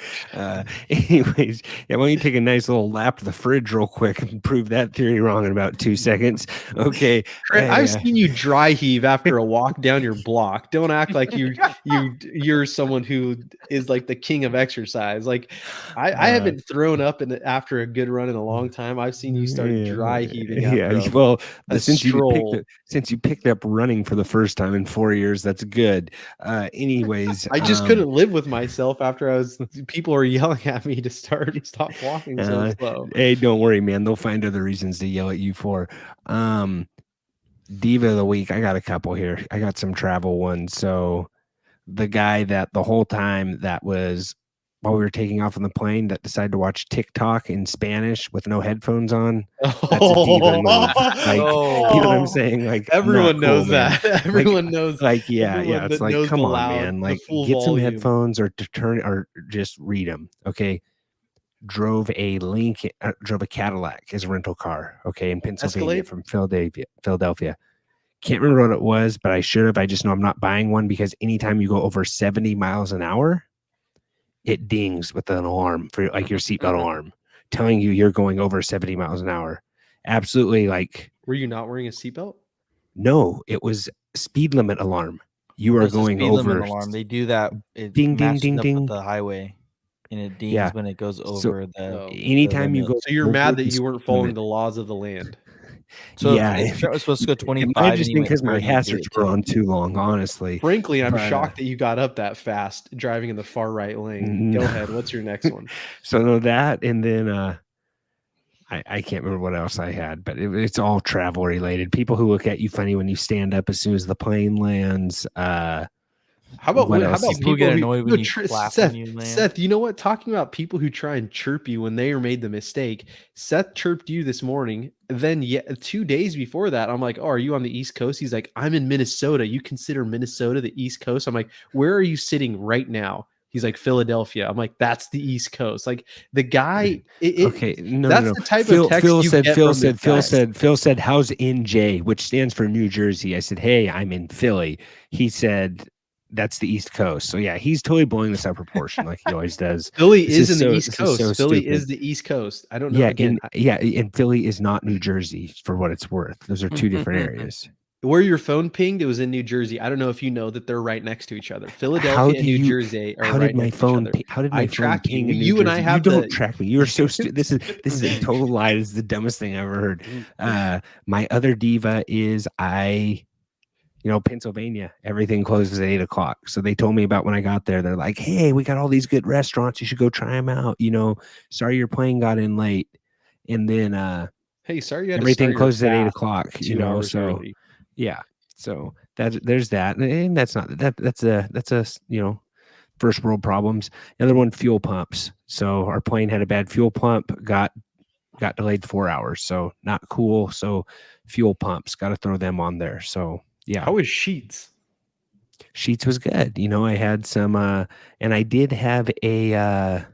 B: Anyways, why don't you take a nice little lap to the fridge real quick and prove that theory wrong in about 2 seconds? Okay.
C: I've seen you dry heave after a walk down your block. Don't act like you're someone who is like the king of exercise. Like I haven't thrown up after a good run in a long time. I've seen you start dry heaving.
B: Since you picked up running for the first time in 4 years, that's good. Anyways,
C: I just couldn't live with myself after people were yelling at me to stop walking so slow.
B: Hey, don't worry, man. They'll find other reasons to yell at you for. Diva of the week. I got a couple here. I got some travel ones. So the guy that the whole time that was while we were taking off on the plane that decided to watch TikTok in Spanish with no headphones on. That's a diva move. Like, you know what I'm saying? Like
C: everyone knows that. Everyone knows.
B: Like, yeah. It's like, come on, man. Like, get some headphones or just read them. Okay. Drove a Cadillac as a rental car. Okay, in Pennsylvania from Philadelphia. Can't remember what it was, but I should have. I just know I'm not buying one because anytime you go over 70 miles an hour, it dings with an alarm for like your seatbelt alarm telling you you're going over 70 miles an hour. Absolutely. Like,
C: were you not wearing a seatbelt?
B: No, it was speed limit alarm. You are going over.
D: Limit alarm. They do that. It
B: ding, ding, ding, ding.
D: The highway, and it dings when it goes over
B: anytime you go.
C: So you're mad that you weren't following the laws of the land.
D: So it was supposed to go 25.
B: I just think because my hazards were on too long, honestly.
C: Frankly, I'm shocked that you got up that fast driving in the far right lane. Go ahead. What's your next one?
B: So that, and then I can't remember what else I had, but it's all travel related. People who look at you funny when you stand up as soon as the plane lands.
C: How about
D: people get annoyed when you clap when you land?
C: Seth, you know what? Talking about people who try and chirp you when they made the mistake. Seth chirped you this morning. Then 2 days before that, I'm like, oh, are you on the East Coast? He's like, I'm in Minnesota. You consider Minnesota the East Coast? I'm like, where are you sitting right now? He's like, Philadelphia. I'm like, that's the East Coast. Like the guy.
B: Okay,
C: That's the type of text you get from this guy.
B: Phil said, how's NJ, which stands for New Jersey. I said, hey, I'm in Philly. He said, that's the East Coast. So yeah, he's totally blowing this out of proportion like he always does.
C: Philly is in the East Coast. Philly is the East Coast. I don't know.
B: Yeah, and Philly is not New Jersey for what it's worth. Those are two different areas.
C: Where your phone pinged, it was in New Jersey. I don't know if you know that they're right next to each other. Philadelphia and New Jersey are right next to each other.
B: How did my phone ping in New
C: you
B: Jersey?
C: And I have
B: you don't track me. You're so stupid. This is a total lie. This is the dumbest thing I've ever heard. My other diva is Pennsylvania, everything closes at 8:00. So they told me about when I got there. They're like, hey, we got all these good restaurants. You should go try them out. Sorry your plane got in late. And then
C: hey, sorry you had
B: everything
C: to
B: closes at 8:00.
C: 2 hours early.
B: Yeah. So there's that. And that's a first world problems. The other one, fuel pumps. So our plane had a bad fuel pump, got delayed 4 hours. So not cool. So fuel pumps, got to throw them on there. So yeah.
C: How was Sheets?
B: Sheets was good. I had some and I did have a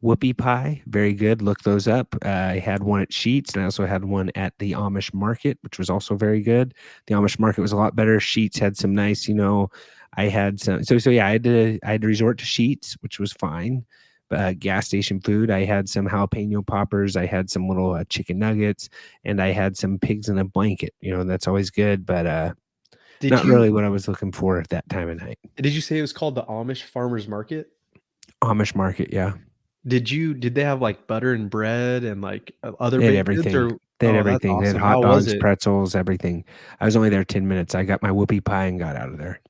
B: whoopie pie, very good. Look those up. I had one at Sheets, and I also had one at the Amish Market, which was also very good. The Amish Market was a lot better. Sheets had some nice, I had some. So yeah, I had to resort to Sheets, which was fine. Gas station food. I had some jalapeno poppers. I had some little chicken nuggets, and I had some pigs in a blanket. That's always good, but really what I was looking for at that time of night.
C: Did you say it was called the Amish Farmers Market?
B: Amish Market, yeah.
C: Did they have like butter and bread and like other
B: they had everything? They had everything.
C: Awesome.
B: They had hot dogs, pretzels, everything. I was only there 10 minutes. I got my whoopie pie and got out of there.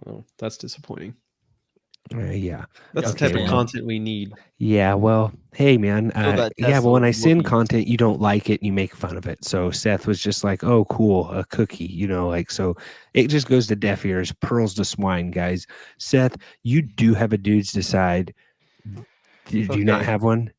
C: Oh, that's disappointing.
B: Yeah,
C: that's the type of content we need.
B: Yeah, well, hey man, but when I send content, you don't like it, and you make fun of it. So Seth was just like, "Oh, cool, a cookie," so it just goes to deaf ears, pearls to swine, guys. Seth, you do have a dudes decide. Do you not have one?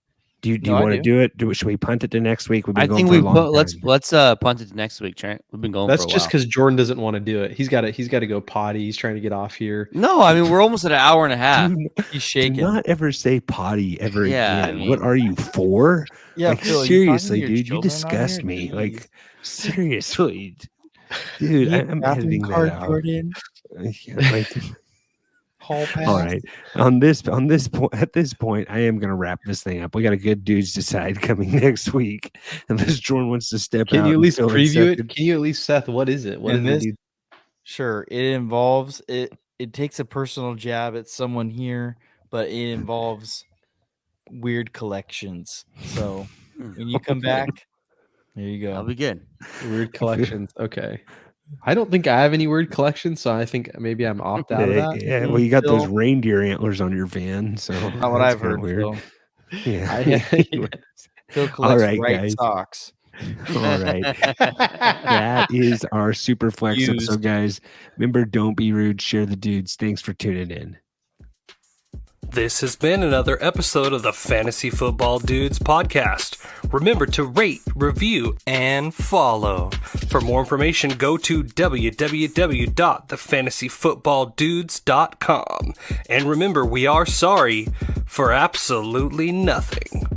B: Do you want to do it? Should we punt it to next week?
E: Let's punt it to next week, Trent. We've been going.
C: That's
E: for a
C: just
E: while.
C: because Jordan doesn't want to do it. He's got to go potty. He's trying to get off here.
E: No, I mean we're almost at an hour and a half.
D: He's shaking.
B: Do not ever say potty ever again.
E: I mean,
B: what are you for?
D: Yeah,
B: Phil, seriously, dude, you disgust me. Geez. Like seriously, dude, I'm editing that out. Jordan. All right. At this point, I am going to wrap this thing up. We got a good dudes decide coming next week, unless Jordan wants to step out.
C: Can you at least preview it? Can you at least, Seth? What is it? What is it?
D: Sure. It involves it. It takes a personal jab at someone here, but it involves weird collections. So when you come back, there you go.
E: I'll be good.
C: Weird collections. Okay. I don't think I have any word collection, so I think maybe I'm opt out of that.
B: Yeah, well, you got those reindeer antlers on your van, so
D: not what I've heard.
B: Weird. Yeah.
D: Phil collects
B: all right,
D: white
B: guys.
D: Socks.
B: All right. That is our super flex episode, guys. Remember, don't be rude. Share the dudes. Thanks for tuning in.
A: This has been another episode of the Fantasy Football Dudes podcast. Remember to rate, review, and follow. For more information, go to www.thefantasyfootballdudes.com. And remember, we are sorry for absolutely nothing.